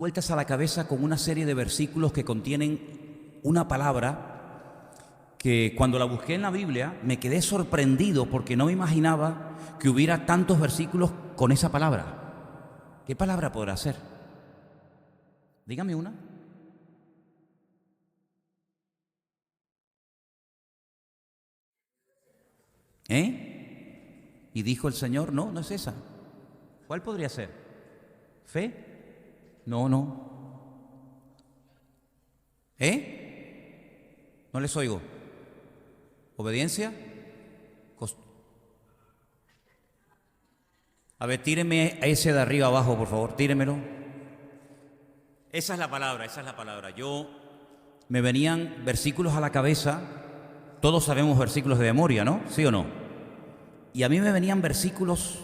vueltas a la cabeza con una serie de versículos que contienen una palabra que cuando la busqué en la Biblia me quedé sorprendido porque no me imaginaba que hubiera tantos versículos con esa palabra. ¿Qué palabra podrá ser? Dígame una. Y dijo el Señor, no es esa. ¿Cuál podría ser? ¿Fe? No. No les oigo. ¿Obediencia? A ver, tíreme a ese de arriba abajo, por favor, tíremelo. Esa es la palabra. Me venían versículos a la cabeza. Todos sabemos versículos de memoria, ¿no? ¿Sí o no? Y a mí me venían versículos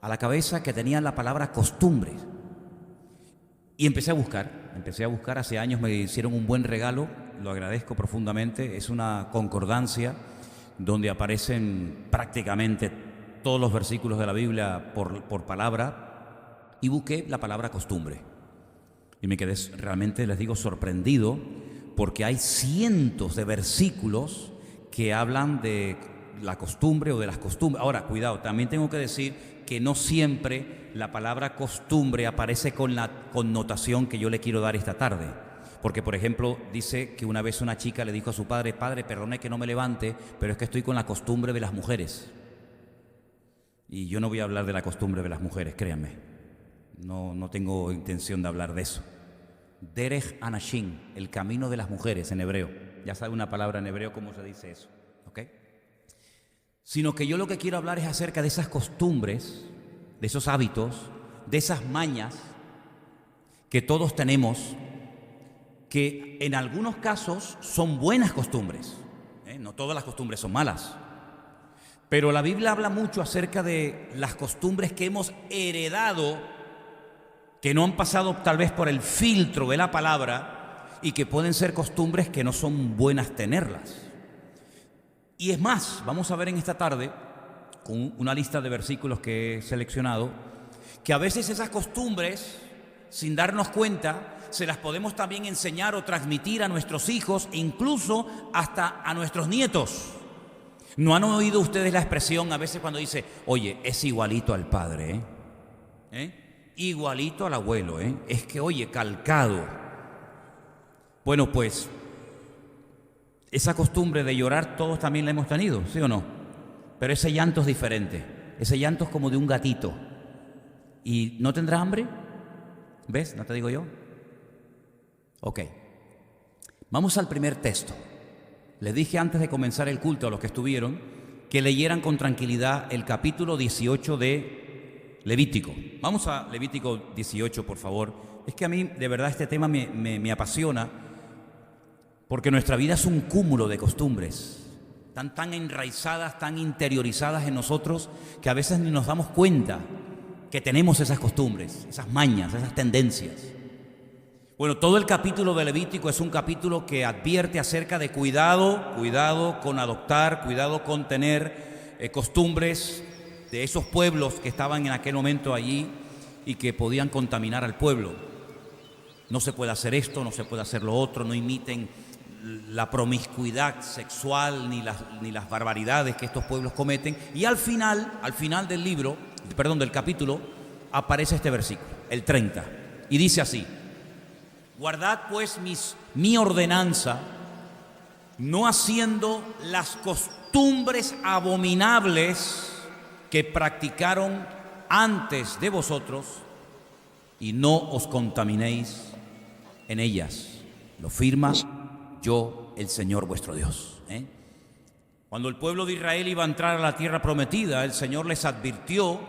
a la cabeza que tenían la palabra costumbres. Y empecé a buscar, hace años me hicieron un buen regalo, lo agradezco profundamente, es una concordancia donde aparecen prácticamente todos los versículos de la Biblia por palabra, y busqué la palabra costumbre. Y me quedé realmente, les digo, sorprendido, porque hay cientos de versículos que hablan de la costumbre o de las costumbres. Ahora, cuidado, también tengo que decir que no siempre la palabra costumbre aparece con la connotación que yo le quiero dar esta tarde. Porque, por ejemplo, dice que una vez una chica le dijo a su padre, padre, perdone que no me levante, pero es que estoy con la costumbre de las mujeres. Y yo no voy a hablar de la costumbre de las mujeres, créanme. No tengo intención de hablar de eso. Derech Anashim, el camino de las mujeres en hebreo. Ya sabe una palabra en hebreo cómo se dice eso, ¿ok? Sino que yo lo que quiero hablar es acerca de esas costumbres, de esos hábitos, de esas mañas que todos tenemos, que en algunos casos son buenas costumbres. No todas las costumbres son malas. Pero la Biblia habla mucho acerca de las costumbres que hemos heredado, que no han pasado tal vez por el filtro de la palabra y que pueden ser costumbres que no son buenas tenerlas. Y es más, vamos a ver en esta tarde, con una lista de versículos que he seleccionado, que a veces esas costumbres, sin darnos cuenta, se las podemos también enseñar o transmitir a nuestros hijos, incluso hasta a nuestros nietos. ¿No han oído ustedes la expresión a veces cuando dice, oye, es igualito al padre, igualito al abuelo, es que, oye, calcado? Bueno, pues esa costumbre de llorar todos también la hemos tenido, ¿sí o no? Pero ese llanto es diferente. Ese llanto es como de un gatito. ¿Y no tendrá hambre? ¿Ves? ¿No te digo yo? Ok. Vamos al primer texto. Les dije antes de comenzar el culto a los que estuvieron que leyeran con tranquilidad el capítulo 18 de Levítico. Vamos a Levítico 18, por favor. Es que a mí, de verdad, este tema me apasiona, porque nuestra vida es un cúmulo de costumbres, tan enraizadas, tan interiorizadas en nosotros, que a veces ni nos damos cuenta que tenemos esas costumbres, esas mañas, esas tendencias. Bueno, todo el capítulo de Levítico es un capítulo que advierte acerca de cuidado con adoptar, cuidado con tener costumbres de esos pueblos que estaban en aquel momento allí y que podían contaminar al pueblo. No se puede hacer esto, no se puede hacer lo otro, no imiten la promiscuidad sexual ni las barbaridades que estos pueblos cometen. Y al final del capítulo, aparece este versículo, el 30, y dice así: guardad pues mi ordenanza, no haciendo las costumbres abominables que practicaron antes de vosotros, y no os contaminéis en ellas. Lo firma yo, el Señor vuestro Dios. Cuando el pueblo de Israel iba a entrar a la tierra prometida, el Señor les advirtió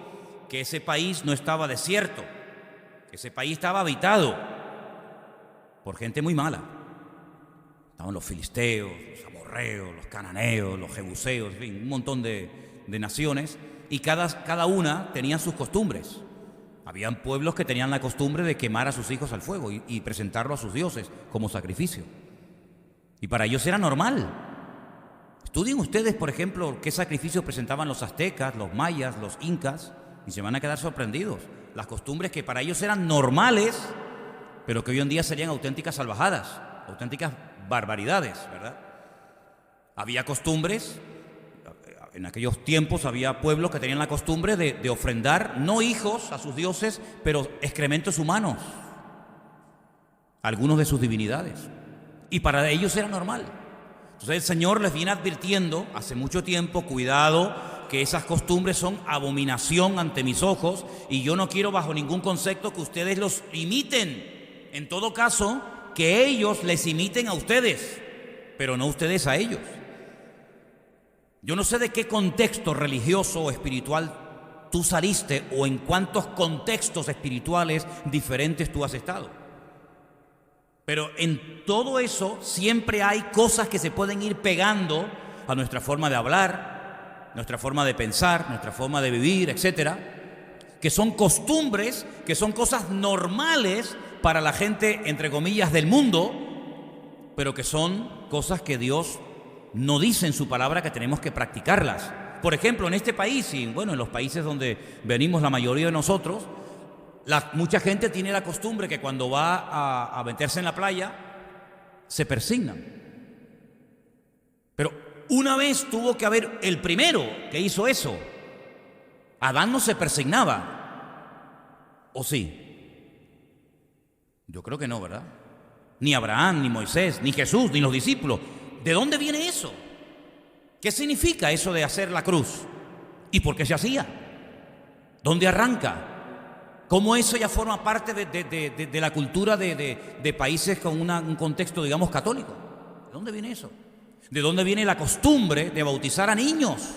que ese país no estaba desierto, que ese país estaba habitado por gente muy mala. Estaban los filisteos, los amorreos, los cananeos, los jebuseos, en fin, un montón de naciones, y cada una tenía sus costumbres. Habían pueblos que tenían la costumbre de quemar a sus hijos al fuego y presentarlo a sus dioses como sacrificio. Y para ellos era normal. Estudien ustedes, por ejemplo, qué sacrificios presentaban los aztecas, los mayas, los incas, y se van a quedar sorprendidos. Las costumbres que para ellos eran normales, pero que hoy en día serían auténticas salvajadas, auténticas barbaridades, ¿verdad? Había costumbres, en aquellos tiempos había pueblos que tenían la costumbre de ofrendar, no hijos a sus dioses, pero excrementos humanos, algunos de sus divinidades, y para ellos era normal. Entonces el Señor les viene advirtiendo hace mucho tiempo: cuidado, que esas costumbres son abominación ante mis ojos, y yo no quiero bajo ningún concepto que ustedes los imiten. En todo caso, que ellos les imiten a ustedes, pero no ustedes a ellos. Yo no sé de qué contexto religioso o espiritual tú saliste, o en cuántos contextos espirituales diferentes tú has estado. Pero en todo eso siempre hay cosas que se pueden ir pegando a nuestra forma de hablar, nuestra forma de pensar, nuestra forma de vivir, etcétera, que son costumbres, que son cosas normales para la gente, entre comillas, del mundo, pero que son cosas que Dios no dice en su palabra que tenemos que practicarlas. Por ejemplo, en este país, y bueno, en los países donde venimos la mayoría de nosotros, mucha gente tiene la costumbre que cuando va a meterse en la playa, se persignan. Pero una vez tuvo que haber el primero que hizo eso. Adán no se persignaba, ¿o sí? Yo creo que no, ¿verdad? Ni Abraham, ni Moisés, ni Jesús, ni los discípulos. ¿De dónde viene eso? ¿Qué significa eso de hacer la cruz? ¿Y por qué se hacía? ¿Dónde arranca? ¿Cómo eso ya forma parte de la cultura de países con un contexto, digamos, católico? ¿De dónde viene eso? ¿De dónde viene la costumbre de bautizar a niños?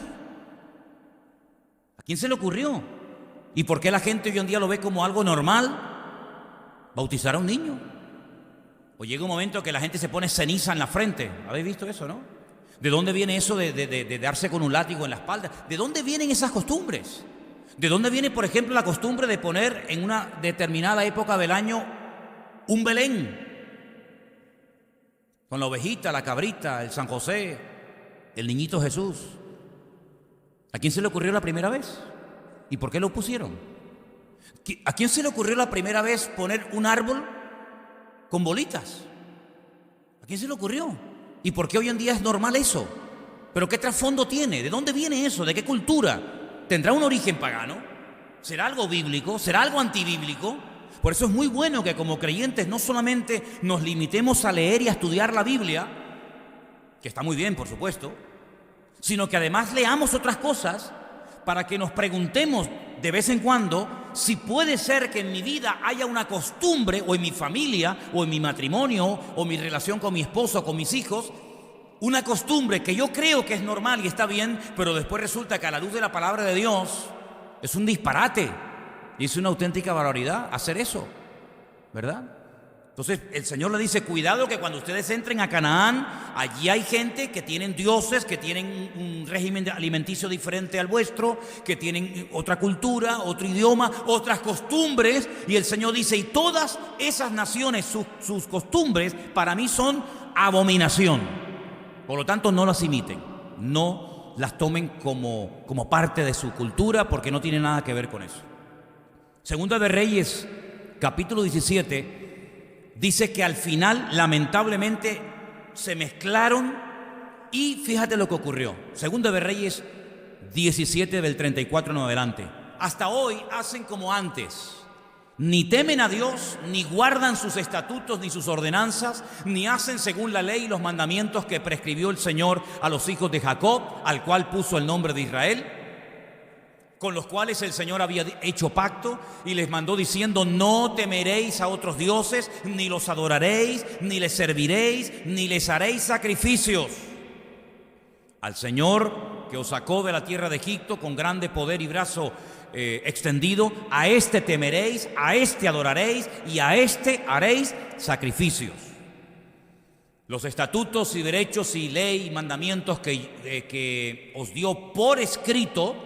¿A quién se le ocurrió? ¿Y por qué la gente hoy en día lo ve como algo normal? Bautizar a un niño. O llega un momento que la gente se pone ceniza en la frente. ¿Habéis visto eso, no? ¿De dónde viene eso de darse con un látigo en la espalda? ¿De dónde vienen esas costumbres? ¿De dónde viene, por ejemplo, la costumbre de poner en una determinada época del año un Belén? Con la ovejita, la cabrita, el San José, el niñito Jesús. ¿A quién se le ocurrió la primera vez? ¿Y por qué lo pusieron? ¿A quién se le ocurrió la primera vez poner un árbol con bolitas? ¿A quién se le ocurrió? ¿Y por qué hoy en día es normal eso? ¿Pero qué trasfondo tiene? ¿De dónde viene eso? ¿De qué cultura? ¿Tendrá un origen pagano? ¿Será algo bíblico? ¿Será algo antibíblico? Por eso es muy bueno que como creyentes no solamente nos limitemos a leer y a estudiar la Biblia, que está muy bien, por supuesto, sino que además leamos otras cosas para que nos preguntemos de vez en cuando si puede ser que en mi vida haya una costumbre, o en mi familia, o en mi matrimonio, o mi relación con mi esposo, o con mis hijos, una costumbre que yo creo que es normal y está bien, pero después resulta que a la luz de la palabra de Dios es un disparate y es una auténtica barbaridad hacer eso, ¿verdad? Entonces el Señor le dice: cuidado, que cuando ustedes entren a Canaán, allí hay gente que tienen dioses, que tienen un régimen alimenticio diferente al vuestro, que tienen otra cultura, otro idioma, otras costumbres. Y el Señor dice: y todas esas naciones, sus costumbres, para mí son abominación. Por lo tanto, no las imiten, no las tomen como parte de su cultura, porque no tiene nada que ver con eso. Segunda de Reyes, capítulo 17, dice que al final, lamentablemente, se mezclaron, y fíjate lo que ocurrió. Segunda de Reyes 17, del 34 en adelante. Hasta hoy hacen como antes. Ni temen a Dios, ni guardan sus estatutos ni sus ordenanzas, ni hacen según la ley y los mandamientos que prescribió el Señor a los hijos de Jacob, al cual puso el nombre de Israel, con los cuales el Señor había hecho pacto y les mandó diciendo: no temeréis a otros dioses, ni los adoraréis, ni les serviréis, ni les haréis sacrificios. Al Señor que os sacó de la tierra de Egipto con grande poder y brazo extendido, a este temeréis, a este adoraréis y a este haréis sacrificios. Los estatutos y derechos y ley y mandamientos que os dio por escrito,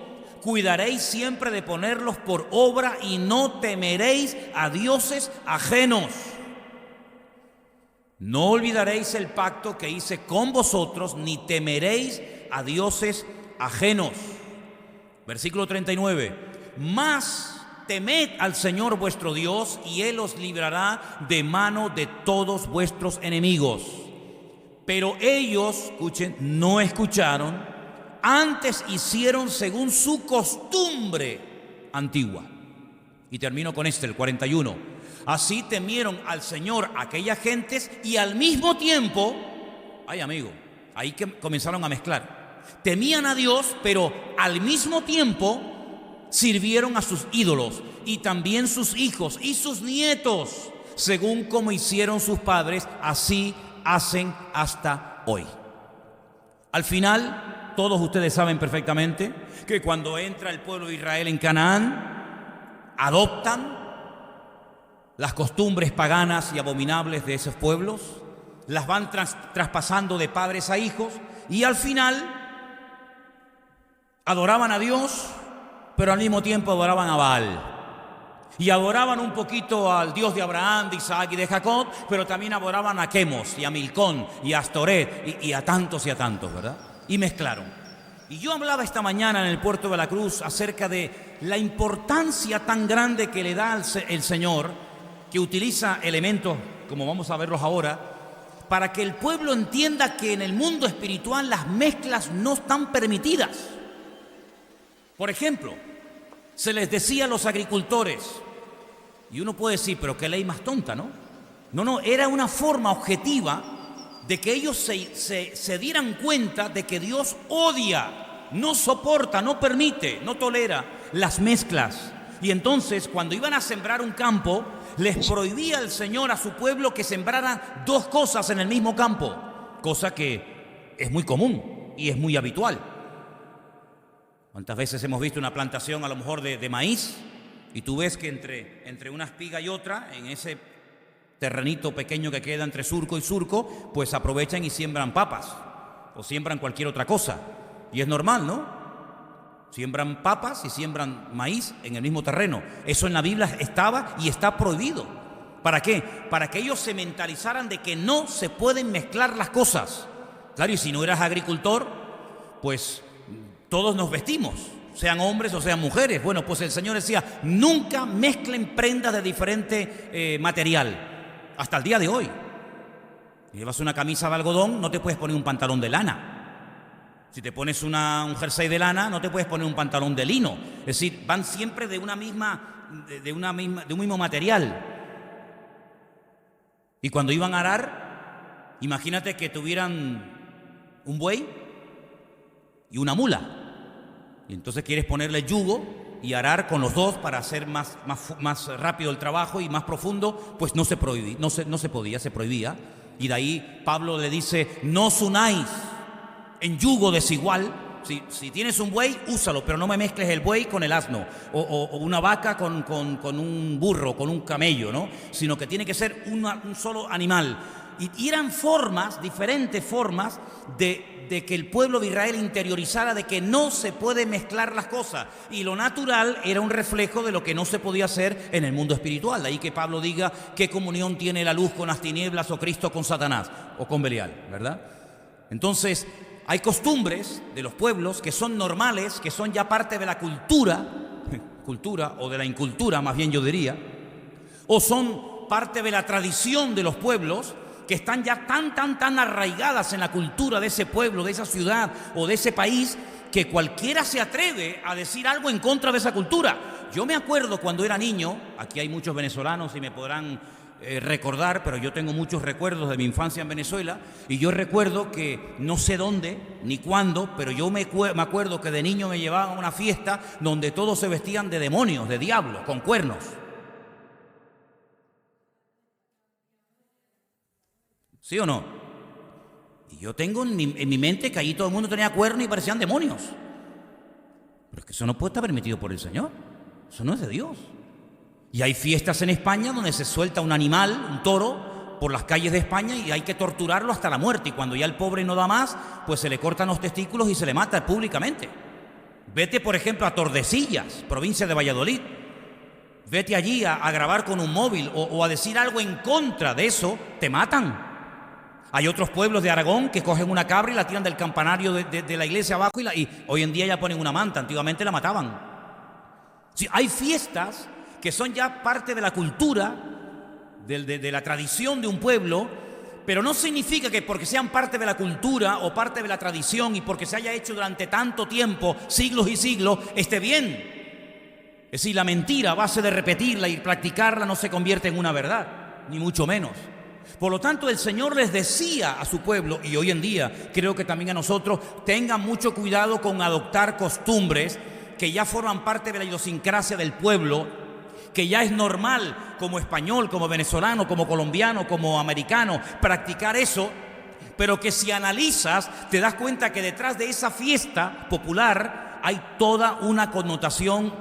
cuidaréis siempre de ponerlos por obra, y no temeréis a dioses ajenos. No olvidaréis el pacto que hice con vosotros, ni temeréis a dioses ajenos. Versículo 39. Mas temed al Señor vuestro Dios y Él os librará de mano de todos vuestros enemigos. Pero ellos, escuchen, no escucharon, antes hicieron según su costumbre antigua. Y termino con el 41. Así temieron al Señor aquellas gentes y al mismo tiempo, ay amigo, ahí que comenzaron a mezclar. Temían a Dios, pero al mismo tiempo sirvieron a sus ídolos y también sus hijos y sus nietos, según como hicieron sus padres, así hacen hasta hoy. Al final, todos ustedes saben perfectamente que cuando entra el pueblo de Israel en Canaán, adoptan las costumbres paganas y abominables de esos pueblos, las van traspasando de padres a hijos y al final adoraban a Dios, pero al mismo tiempo adoraban a Baal. Y adoraban un poquito al Dios de Abraham, de Isaac y de Jacob, pero también adoraban a Quemos y a Milcón y a Astoret y a tantos, ¿verdad? Y mezclaron. Y yo hablaba esta mañana en el puerto de la Cruz acerca de la importancia tan grande que le da el Señor, que utiliza elementos, como vamos a verlos ahora, para que el pueblo entienda que en el mundo espiritual las mezclas no están permitidas. Por ejemplo, se les decía a los agricultores, y uno puede decir, pero qué ley más tonta, ¿no? No, era una forma objetiva de que ellos se dieran cuenta de que Dios odia, no soporta, no permite, no tolera las mezclas. Y entonces, cuando iban a sembrar un campo, les prohibía el Señor a su pueblo que sembraran dos cosas en el mismo campo, cosa que es muy común y es muy habitual. ¿Cuántas veces hemos visto una plantación a lo mejor de maíz y tú ves que entre una espiga y otra, en ese terrenito pequeño que queda entre surco y surco, pues aprovechan y siembran papas o siembran cualquier otra cosa? Y es normal, ¿no? Siembran papas y siembran maíz en el mismo terreno. Eso en la Biblia estaba y está prohibido. ¿Para qué? Para que ellos se mentalizaran de que no se pueden mezclar las cosas. Claro, y si no eras agricultor, pues todos nos vestimos, sean hombres o sean mujeres. Bueno, pues el Señor decía, nunca mezclen prendas de diferente material. Hasta el día de hoy. Si llevas una camisa de algodón, no te puedes poner un pantalón de lana. Si te pones un jersey de lana, no te puedes poner un pantalón de lino. Es decir, van siempre de un mismo material. Y cuando iban a arar, imagínate que tuvieran un buey y una mula. Y entonces quieres ponerle yugo y arar con los dos para hacer más rápido el trabajo y más profundo, pues no se podía, se prohibía. Y de ahí Pablo le dice, no os unáis en yugo desigual. Si tienes un buey, úsalo, pero no me mezcles el buey con el asno, o una vaca con un burro, con un camello, ¿no? Sino que tiene que ser un solo animal. Y eran diferentes formas de que el pueblo de Israel interiorizara de que no se puede mezclar las cosas. Y lo natural era un reflejo de lo que no se podía hacer en el mundo espiritual. De ahí que Pablo diga, ¿qué comunión tiene la luz con las tinieblas o Cristo con Satanás? O con Belial, ¿verdad? Entonces, hay costumbres de los pueblos que son normales, que son ya parte de la cultura o de la incultura, más bien yo diría, o son parte de la tradición de los pueblos, que están ya tan arraigadas en la cultura de ese pueblo, de esa ciudad o de ese país, que cualquiera se atreve a decir algo en contra de esa cultura. Yo me acuerdo cuando era niño, aquí hay muchos venezolanos y me podrán recordar, pero yo tengo muchos recuerdos de mi infancia en Venezuela, y yo recuerdo que no sé dónde ni cuándo, pero yo me acuerdo que de niño me llevaban a una fiesta donde todos se vestían de demonios, de diablos, con cuernos. ¿Sí o no? Y yo tengo en mi mente que allí todo el mundo tenía cuernos y parecían demonios. Pero es que eso no puede estar permitido por el Señor. Eso no es de Dios. Y hay fiestas en España donde se suelta un animal, un toro, por las calles de España y hay que torturarlo hasta la muerte. Y cuando ya el pobre no da más, pues se le cortan los testículos y se le mata públicamente. Vete, por ejemplo, a Tordesillas, provincia de Valladolid. Vete allí a grabar con un móvil o a decir algo en contra de eso, te matan. Hay otros pueblos de Aragón que cogen una cabra y la tiran del campanario de la iglesia abajo y hoy en día ya ponen una manta, antiguamente la mataban. Sí, hay fiestas que son ya parte de la cultura, de la tradición de un pueblo, pero no significa que porque sean parte de la cultura o parte de la tradición y porque se haya hecho durante tanto tiempo, siglos y siglos, esté bien. Es decir, la mentira a base de repetirla y practicarla no se convierte en una verdad, ni mucho menos. Por lo tanto, el Señor les decía a su pueblo, y hoy en día creo que también a nosotros, tengan mucho cuidado con adoptar costumbres que ya forman parte de la idiosincrasia del pueblo, que ya es normal como español, como venezolano, como colombiano, como americano, practicar eso, pero que si analizas te das cuenta que detrás de esa fiesta popular hay toda una connotación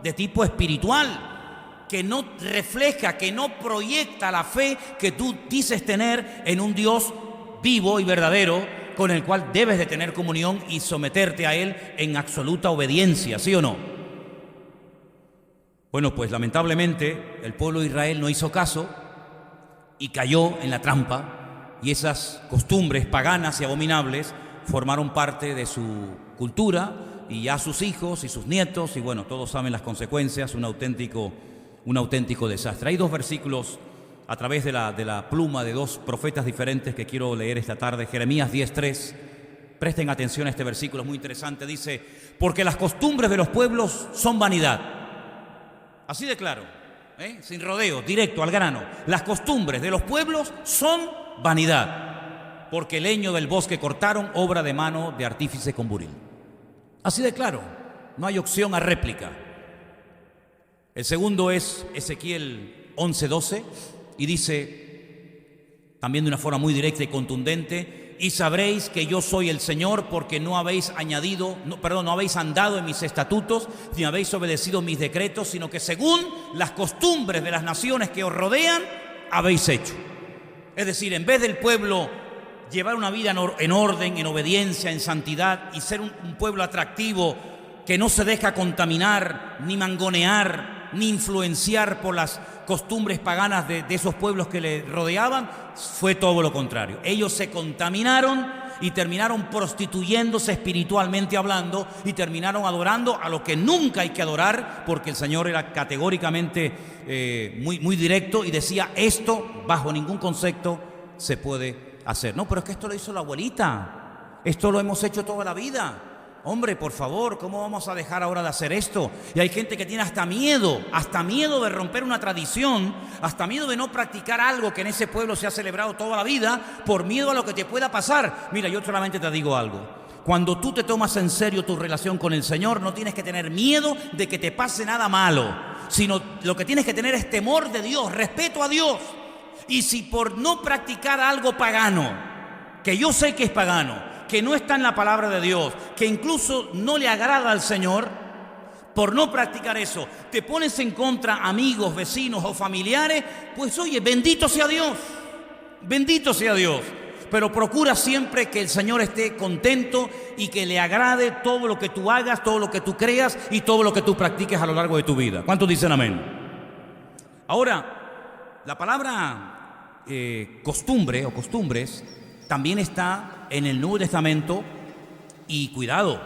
de tipo espiritual, que no refleja, que no proyecta la fe que tú dices tener en un Dios vivo y verdadero, con el cual debes de tener comunión y someterte a Él en absoluta obediencia, ¿sí o no? Bueno, pues lamentablemente el pueblo de Israel no hizo caso y cayó en la trampa, y esas costumbres paganas y abominables formaron parte de su cultura, y ya sus hijos y sus nietos, y bueno, todos saben las consecuencias, un auténtico desastre. Hay dos versículos a través de la pluma de dos profetas diferentes que quiero leer esta tarde. Jeremías 10:3. Presten atención a este versículo, es muy interesante. Dice: porque las costumbres de los pueblos son vanidad. Así de claro, sin rodeo, directo al grano. Las costumbres de los pueblos son vanidad, porque el leño del bosque cortaron, obra de mano de artífice con buril. Así de claro, no hay opción a réplica. El segundo es Ezequiel 11:12 y dice también de una forma muy directa y contundente: y sabréis que yo soy el Señor, porque no habéis andado en mis estatutos, ni habéis obedecido mis decretos, sino que según las costumbres de las naciones que os rodean, habéis hecho. Es decir, en vez del pueblo llevar una vida en orden, en obediencia, en santidad, y ser un pueblo atractivo que no se deja contaminar, ni mangonear, ni influenciar por las costumbres paganas de esos pueblos que le rodeaban, fue todo lo contrario. Ellos se contaminaron y terminaron prostituyéndose espiritualmente hablando, y terminaron adorando a lo que nunca hay que adorar, porque el Señor era categóricamente muy directo y decía: esto bajo ningún concepto se puede hacer. No, pero es que esto lo hizo la abuelita, esto lo hemos hecho toda la vida. Hombre, por favor, ¿cómo vamos a dejar ahora de hacer esto? Y hay gente que tiene hasta miedo de romper una tradición, hasta miedo de no practicar algo que en ese pueblo se ha celebrado toda la vida, por miedo a lo que te pueda pasar. Mira, yo solamente te digo algo: cuando tú te tomas en serio tu relación con el Señor, no tienes que tener miedo de que te pase nada malo, sino lo que tienes que tener es temor de Dios, respeto a Dios. Y si por no practicar algo pagano, que yo sé que es pagano, que no está en la palabra de Dios, que incluso no le agrada al Señor, por no practicar eso, te pones en contra amigos, vecinos o familiares, pues oye, bendito sea Dios, pero procura siempre que el Señor esté contento y que le agrade todo lo que tú hagas, todo lo que tú creas y todo lo que tú practiques a lo largo de tu vida. ¿Cuántos dicen amén? Ahora, la palabra costumbre o costumbres también está en el Nuevo Testamento, y cuidado,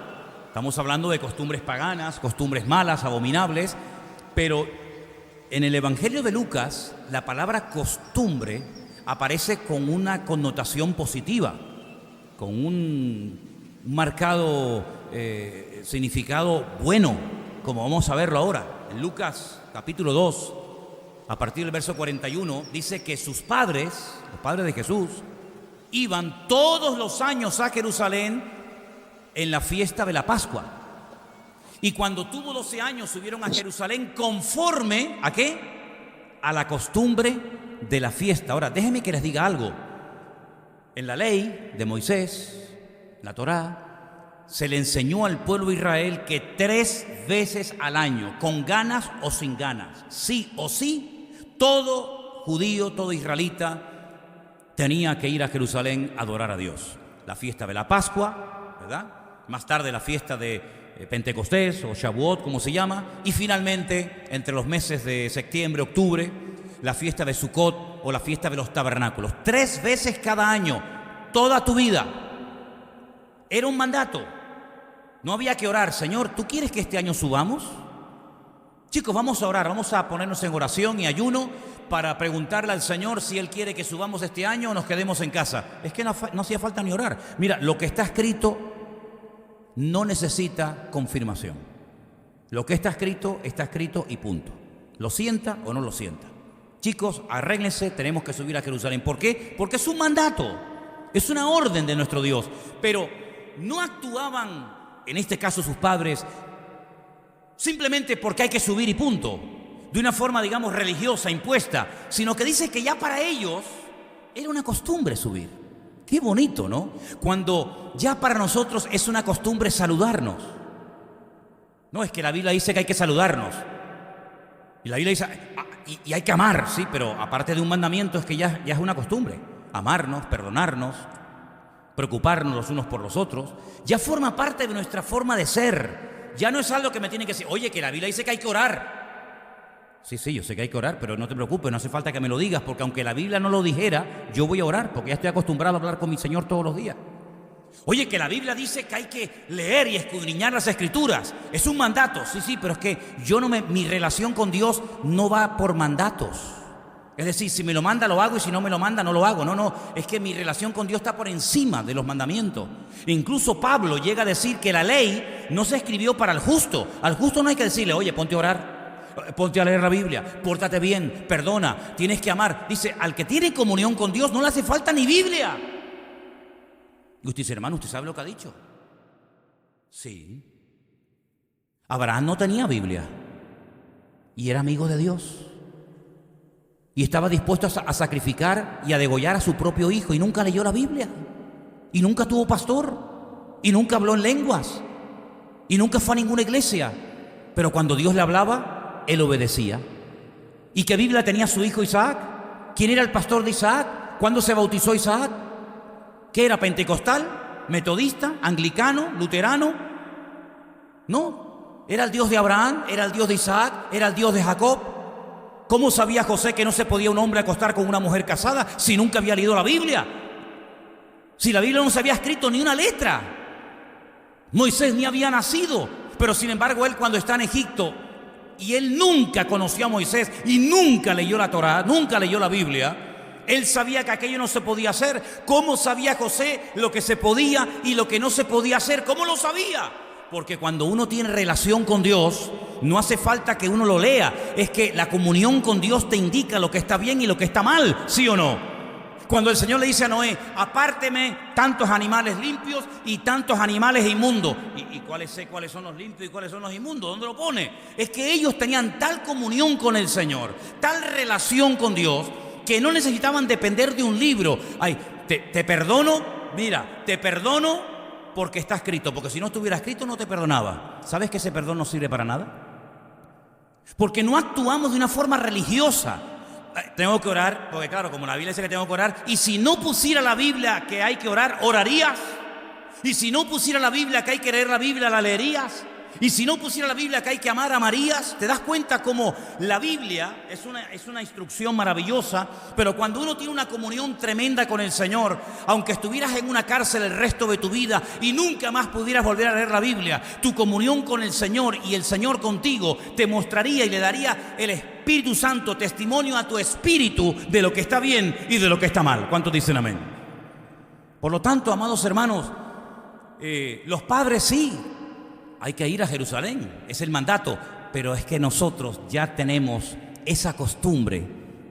estamos hablando de costumbres paganas, costumbres malas, abominables, pero en el Evangelio de Lucas la palabra costumbre aparece con una connotación positiva, con un marcado significado bueno, como vamos a verlo ahora. En Lucas capítulo 2, a partir del verso 41, dice que sus padres, los padres de Jesús, iban todos los años a Jerusalén en la fiesta de la Pascua. Y cuando tuvo 12 años subieron a Jerusalén conforme ¿a qué? A la costumbre de la fiesta. Ahora, déjenme que les diga algo. En la ley de Moisés, la Torá, se le enseñó al pueblo de Israel que 3 veces al año, con ganas o sin ganas, sí o sí, todo judío, todo israelita tenía que ir a Jerusalén a adorar a Dios. La fiesta de la Pascua, ¿verdad? Más tarde la fiesta de Pentecostés o Shavuot, como se llama, y finalmente, entre los meses de septiembre, octubre, la fiesta de Sukkot o la fiesta de los tabernáculos. 3 veces cada año, toda tu vida. Era un mandato. No había que orar: Señor, ¿tú quieres que este año subamos? Chicos, vamos a orar, vamos a ponernos en oración y ayuno para preguntarle al Señor si Él quiere que subamos este año o nos quedemos en casa. Es que no hacía falta ni orar. Mira, lo que está escrito no necesita confirmación. Lo que está escrito y punto. Lo sienta o no lo sienta. Chicos, arréglense, tenemos que subir a Jerusalén. ¿Por qué? Porque es un mandato, es una orden de nuestro Dios. Pero no actuaban, en este caso sus padres, simplemente porque hay que subir y punto, de una forma, digamos, religiosa, impuesta, sino que dice que ya para ellos era una costumbre subir. Qué bonito, ¿no? Cuando ya para nosotros es una costumbre saludarnos. No, es que la Biblia dice que hay que saludarnos. Y la Biblia dice, y hay que amar, sí, pero aparte de un mandamiento es que ya es una costumbre. Amarnos, perdonarnos, preocuparnos los unos por los otros, ya forma parte de nuestra forma de ser. Ya no es algo que me tiene que decir, oye, que la Biblia dice que hay que orar. Sí, yo sé que hay que orar, pero no te preocupes, no hace falta que me lo digas, porque aunque la Biblia no lo dijera, yo voy a orar, porque ya estoy acostumbrado a hablar con mi Señor todos los días. Oye, que la Biblia dice que hay que leer y escudriñar las Escrituras. Es un mandato, sí, pero es que mi relación con Dios no va por mandatos. Es decir, si me lo manda lo hago y si no me lo manda no lo hago. No, es que mi relación con Dios está por encima de los mandamientos. Incluso Pablo llega a decir que la ley no se escribió para el justo. Al justo no hay que decirle, oye, ponte a orar, ponte a leer la Biblia, pórtate bien, perdona, tienes que amar. Dice, al que tiene comunión con Dios no le hace falta ni Biblia. Y usted dice, hermano, ¿usted sabe lo que ha dicho? Sí. Abraham no tenía Biblia y era amigo de Dios. Y estaba dispuesto a sacrificar y a degollar a su propio hijo y nunca leyó la Biblia. Y nunca tuvo pastor. Y nunca habló en lenguas. Y nunca fue a ninguna iglesia. Pero cuando Dios le hablaba, él obedecía. ¿Y qué Biblia tenía su hijo Isaac? ¿Quién era el pastor de Isaac? ¿Cuándo se bautizó Isaac? ¿Qué era? ¿Pentecostal? ¿Metodista? ¿Anglicano? ¿Luterano? No. Era el Dios de Abraham, era el Dios de Isaac, era el Dios de Jacob. ¿Cómo sabía José que no se podía un hombre acostar con una mujer casada si nunca había leído la Biblia? Si la Biblia no se había escrito ni una letra. Moisés ni había nacido. Pero sin embargo él cuando está en Egipto y él nunca conoció a Moisés y nunca leyó la Torá, nunca leyó la Biblia, él sabía que aquello no se podía hacer. ¿Cómo sabía José lo que se podía y lo que no se podía hacer? ¿Cómo lo sabía? Porque cuando uno tiene relación con Dios, no hace falta que uno lo lea. Es que la comunión con Dios te indica lo que está bien y lo que está mal, ¿sí o no? Cuando el Señor le dice a Noé, apárteme tantos animales limpios y tantos animales inmundos. ¿Y cuáles son los limpios y cuáles son los inmundos? ¿Dónde lo pone? Es que ellos tenían tal comunión con el Señor, tal relación con Dios, que no necesitaban depender de un libro. Ay, te perdono, mira, te perdono porque está escrito, porque si no estuviera escrito no te perdonaba. ¿Sabes que ese perdón no sirve para nada? Porque no actuamos de una forma religiosa. Tengo que orar, porque claro, como la Biblia dice que tengo que orar, y si no pusiera la Biblia que hay que orar, ¿orarías? Y si no pusiera la Biblia que hay que leer la Biblia, ¿la leerías? Y si no pusiera la Biblia que hay que amar, ¿amarías? ¿Te das cuenta cómo la Biblia es una instrucción maravillosa? Pero cuando uno tiene una comunión tremenda con el Señor, aunque estuvieras en una cárcel el resto de tu vida y nunca más pudieras volver a leer la Biblia, tu comunión con el Señor y el Señor contigo te mostraría y le daría el Espíritu Santo testimonio a tu espíritu de lo que está bien y de lo que está mal. ¿Cuántos dicen amén? Por lo tanto, amados hermanos, los padres sí, hay que ir a Jerusalén, es el mandato, pero es que nosotros ya tenemos esa costumbre,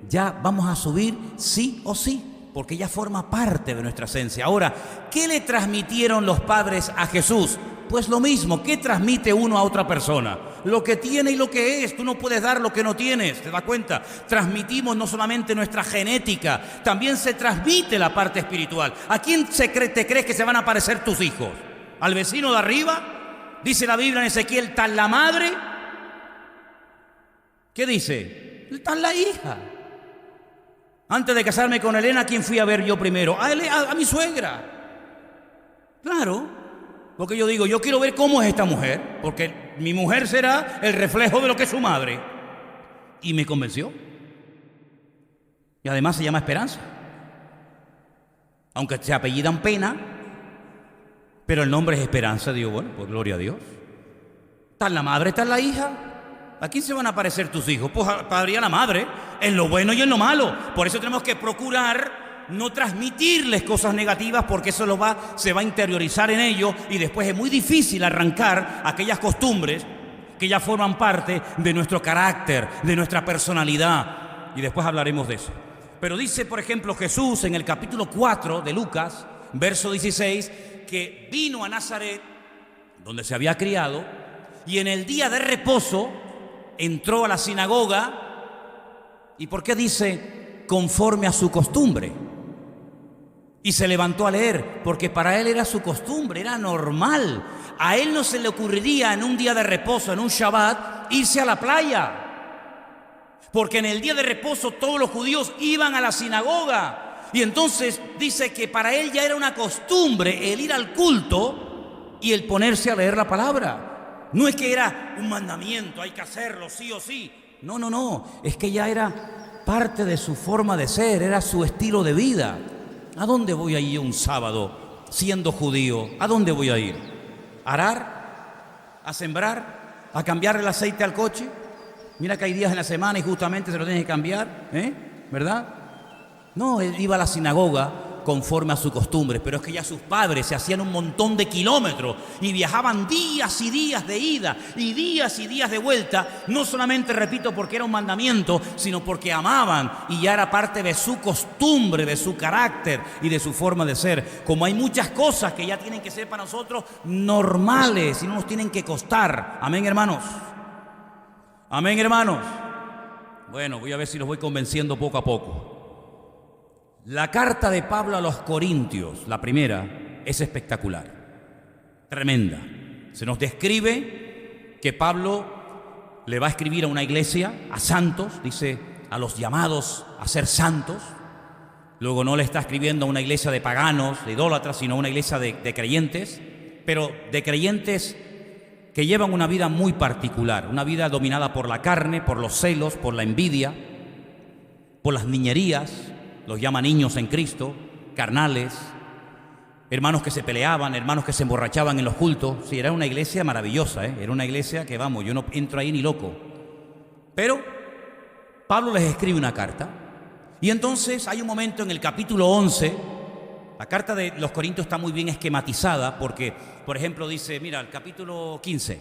ya vamos a subir sí o sí, porque ya forma parte de nuestra esencia. Ahora, ¿qué le transmitieron los padres a Jesús? Pues lo mismo, ¿qué transmite uno a otra persona? Lo que tiene y lo que es. Tú no puedes dar lo que no tienes, ¿te das cuenta? Transmitimos no solamente nuestra genética, también se transmite la parte espiritual. ¿A quién te crees que se van a parecer tus hijos? ¿Al vecino de arriba? Dice la Biblia en Ezequiel, tal la madre. ¿Qué dice? Tal la hija. Antes de casarme con Elena, ¿a quién fui a ver yo primero? A mi suegra. Claro, porque yo digo, yo quiero ver cómo es esta mujer, porque mi mujer será el reflejo de lo que es su madre. Y me convenció. Y además se llama Esperanza. Aunque se apellidan Pena, pero el nombre es Esperanza. Digo, bueno, pues gloria a Dios. Tal la madre, tal la hija. ¿A quién se van a parecer tus hijos? Pues a padre y a la madre, en lo bueno y en lo malo. Por eso tenemos que procurar no transmitirles cosas negativas, porque eso se va a interiorizar en ellos y después es muy difícil arrancar aquellas costumbres que ya forman parte de nuestro carácter, de nuestra personalidad. Y después hablaremos de eso. Pero dice, por ejemplo, Jesús en el capítulo 4 de Lucas, verso 16, que vino a Nazaret, donde se había criado, y en el día de reposo entró a la sinagoga. ¿Y por qué dice conforme a su costumbre? Y se levantó a leer, porque para él era su costumbre, era normal. A él no se le ocurriría en un día de reposo, en un Shabbat, irse a la playa. Porque en el día de reposo todos los judíos iban a la sinagoga. Y entonces dice que para él ya era una costumbre el ir al culto y el ponerse a leer la palabra. No es que era un mandamiento, hay que hacerlo sí o sí. No, no, no. Es que ya era parte de su forma de ser, era su estilo de vida. ¿A dónde voy a ir un sábado siendo judío? ¿A dónde voy a ir? ¿A arar? ¿A sembrar? ¿A cambiar el aceite al coche? Mira que hay días en la semana y justamente se lo tienes que cambiar, ¿verdad? No, él iba a la sinagoga conforme a su costumbre, pero es que ya sus padres se hacían un montón de kilómetros y viajaban días y días de ida y días de vuelta, no solamente, repito, porque era un mandamiento, sino porque amaban y ya era parte de su costumbre, de su carácter y de su forma de ser. Como hay muchas cosas que ya tienen que ser para nosotros normales y no nos tienen que costar. Amén, hermanos. Amén, hermanos. Bueno, voy a ver si los voy convenciendo poco a poco. La carta de Pablo a los Corintios, la primera, es espectacular, tremenda. Se nos describe que Pablo le va a escribir a una iglesia, a santos, dice, a los llamados a ser santos. Luego no le está escribiendo a una iglesia de paganos, de idólatras, sino a una iglesia de creyentes, pero de creyentes que llevan una vida muy particular, una vida dominada por la carne, por los celos, por la envidia, por las niñerías. Los llama niños en Cristo, carnales, hermanos que se peleaban, hermanos que se emborrachaban en los cultos. Sí, era una iglesia maravillosa, era una iglesia que, vamos, yo no entro ahí ni loco. Pero Pablo les escribe una carta. Y entonces hay un momento en el capítulo 11, la carta de los Corintios está muy bien esquematizada porque, por ejemplo, dice, mira, el capítulo 15,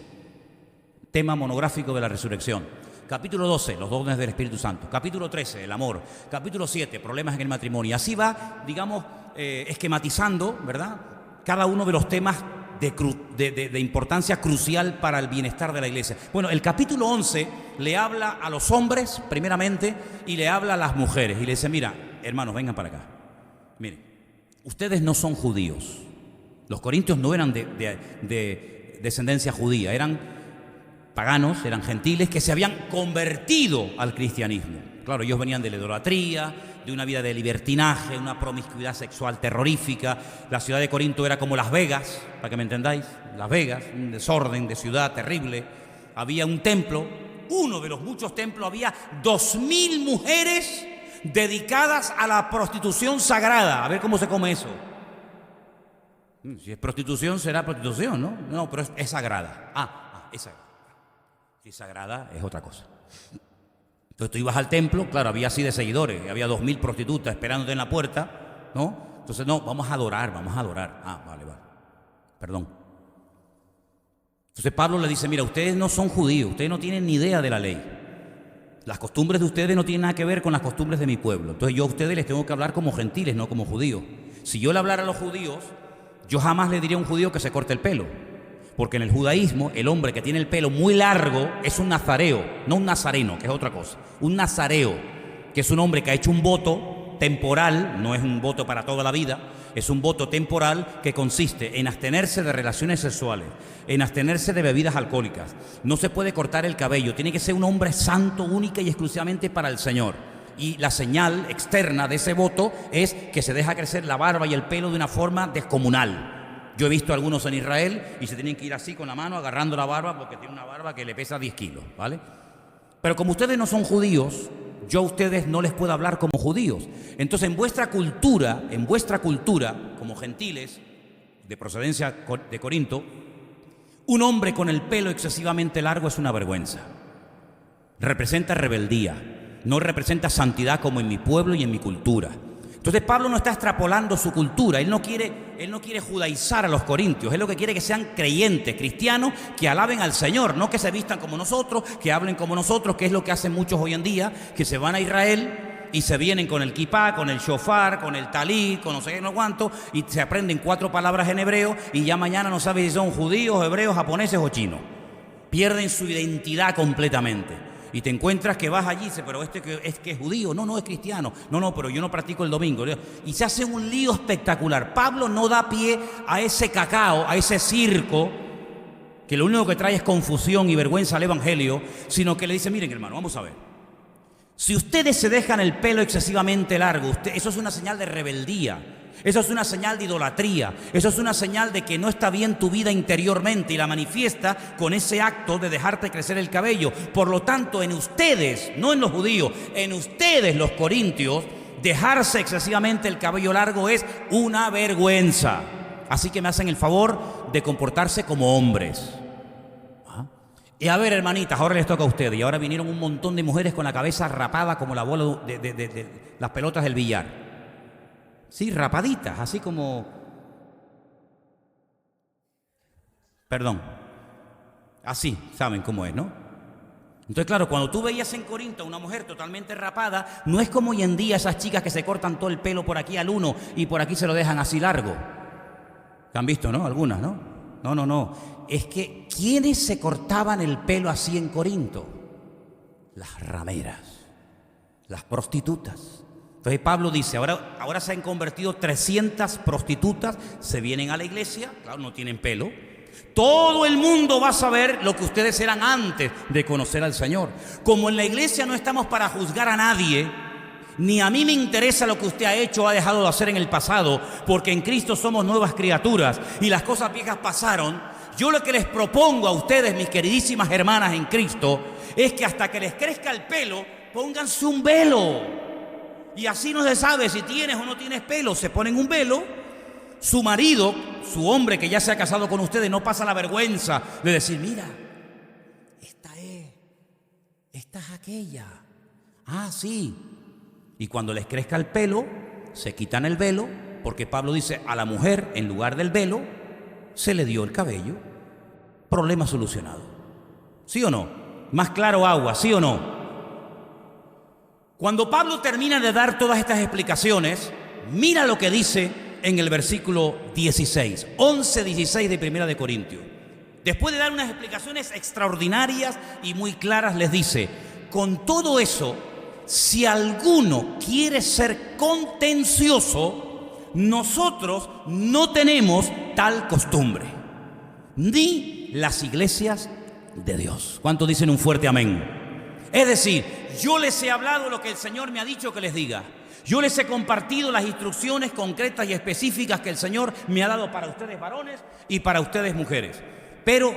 tema monográfico de la resurrección. Capítulo 12, los dones del Espíritu Santo. Capítulo 13, el amor. Capítulo 7, problemas en el matrimonio. Así va, digamos, esquematizando, ¿verdad?, cada uno de los temas de importancia crucial para el bienestar de la iglesia. Bueno, el capítulo 11 le habla a los hombres, primeramente, y le habla a las mujeres. Y le dice, mira, hermanos, vengan para acá. Miren, ustedes no son judíos. Los corintios no eran de descendencia judía, eran paganos, eran gentiles que se habían convertido al cristianismo. Claro, ellos venían de la idolatría, de una vida de libertinaje, una promiscuidad sexual terrorífica. La ciudad de Corinto era como Las Vegas, para que me entendáis, Las Vegas, un desorden de ciudad terrible. Había un templo, uno de los muchos templos, había 2000 mujeres dedicadas a la prostitución sagrada. A ver cómo se come eso. Si es prostitución, será prostitución, ¿no? No, pero es sagrada. Es sagrada. Si es sagrada, es otra cosa. Entonces tú ibas al templo, claro, había así de seguidores, había 2000 prostitutas esperándote en la puerta, ¿no? Entonces, no, vamos a adorar. Vale. Perdón. Entonces Pablo le dice, mira, ustedes no son judíos, ustedes no tienen ni idea de la ley. Las costumbres de ustedes no tienen nada que ver con las costumbres de mi pueblo. Entonces yo a ustedes les tengo que hablar como gentiles, no como judíos. Si yo le hablara a los judíos, yo jamás le diría a un judío que se corte el pelo. Porque en el judaísmo, el hombre que tiene el pelo muy largo es un nazareo, no un nazareno, que es otra cosa. Un nazareo, que es un hombre que ha hecho un voto temporal, no es un voto para toda la vida, es un voto temporal que consiste en abstenerse de relaciones sexuales, en abstenerse de bebidas alcohólicas. No se puede cortar el cabello, tiene que ser un hombre santo, única y exclusivamente para el Señor. Y la señal externa de ese voto es que se deja crecer la barba y el pelo de una forma descomunal. Yo he visto a algunos en Israel y se tienen que ir así con la mano agarrando la barba porque tiene una barba que le pesa 10 kilos, ¿vale? Pero como ustedes no son judíos, yo a ustedes no les puedo hablar como judíos. Entonces en vuestra cultura, como gentiles de procedencia de Corinto, un hombre con el pelo excesivamente largo es una vergüenza. representa rebeldía, no representa santidad como en mi pueblo y en mi cultura. Entonces Pablo no está extrapolando su cultura, él no quiere judaizar a los corintios, él lo que quiere es que sean creyentes, cristianos, que alaben al Señor, no que se vistan como nosotros, que hablen como nosotros, que es lo que hacen muchos hoy en día, que se van a Israel y se vienen con el kipá, con el shofar, con el talí, con no sé qué, no cuánto, y se aprenden 4 palabras en hebreo y ya mañana no saben si son judíos, hebreos, japoneses o chinos. Pierden su identidad completamente. Y te encuentras que vas allí y dices, pero es que es judío, no, es cristiano, no, pero yo no practico el domingo. Y se hace un lío espectacular. Pablo no da pie a ese cacao, a ese circo, que lo único que trae es confusión y vergüenza al evangelio, sino que le dice, miren hermano, vamos a ver. Si ustedes se dejan el pelo excesivamente largo, eso es una señal de rebeldía. Eso es una señal de idolatría, eso es una señal de que no está bien tu vida interiormente y la manifiesta con ese acto de dejarte crecer el cabello. Por lo tanto, en ustedes, no en los judíos, en ustedes los corintios, dejarse excesivamente el cabello largo es una vergüenza. Así que me hacen el favor de comportarse como hombres. Y a ver, hermanitas, ahora les toca a ustedes. Y ahora vinieron un montón de mujeres con la cabeza rapada como la bola de las pelotas del billar. Sí, rapaditas, así como... Perdón. Así, saben cómo es, ¿no? Entonces, claro, cuando tú veías en Corinto a una mujer totalmente rapada, no es como hoy en día esas chicas que se cortan todo el pelo por aquí al uno y por aquí se lo dejan así largo. ¿Han visto, no? Algunas, ¿no? No. Es que, ¿quiénes se cortaban el pelo así en Corinto? Las rameras, las prostitutas. Entonces Pablo dice, ahora se han convertido 300 prostitutas, se vienen a la iglesia, claro, no tienen pelo. Todo el mundo va a saber lo que ustedes eran antes de conocer al Señor. Como en la iglesia no estamos para juzgar a nadie, ni a mí me interesa lo que usted ha hecho o ha dejado de hacer en el pasado, porque en Cristo somos nuevas criaturas y las cosas viejas pasaron. Yo lo que les propongo a ustedes, mis queridísimas hermanas en Cristo, es que hasta que les crezca el pelo, pónganse un velo. Y así no se sabe si tienes o no tienes pelo. Se ponen un velo. Su marido, su hombre que ya se ha casado con ustedes, no pasa la vergüenza de decir, mira, esta es aquella. Ah, sí. Y cuando les crezca el pelo, se quitan el velo, porque Pablo dice, a la mujer, en lugar del velo, se le dio el cabello. Problema solucionado. ¿Sí o no? Más claro agua, ¿sí o no? Cuando Pablo termina de dar todas estas explicaciones, mira lo que dice en el versículo 16, 11-16 de Primera de Corintios. Después de dar unas explicaciones extraordinarias y muy claras, les dice, con todo eso, si alguno quiere ser contencioso, nosotros no tenemos tal costumbre, ni las iglesias de Dios. ¿Cuántos dicen un fuerte amén? Es decir, yo les he hablado lo que el Señor me ha dicho que les diga. Yo les he compartido las instrucciones concretas y específicas que el Señor me ha dado para ustedes varones y para ustedes mujeres. Pero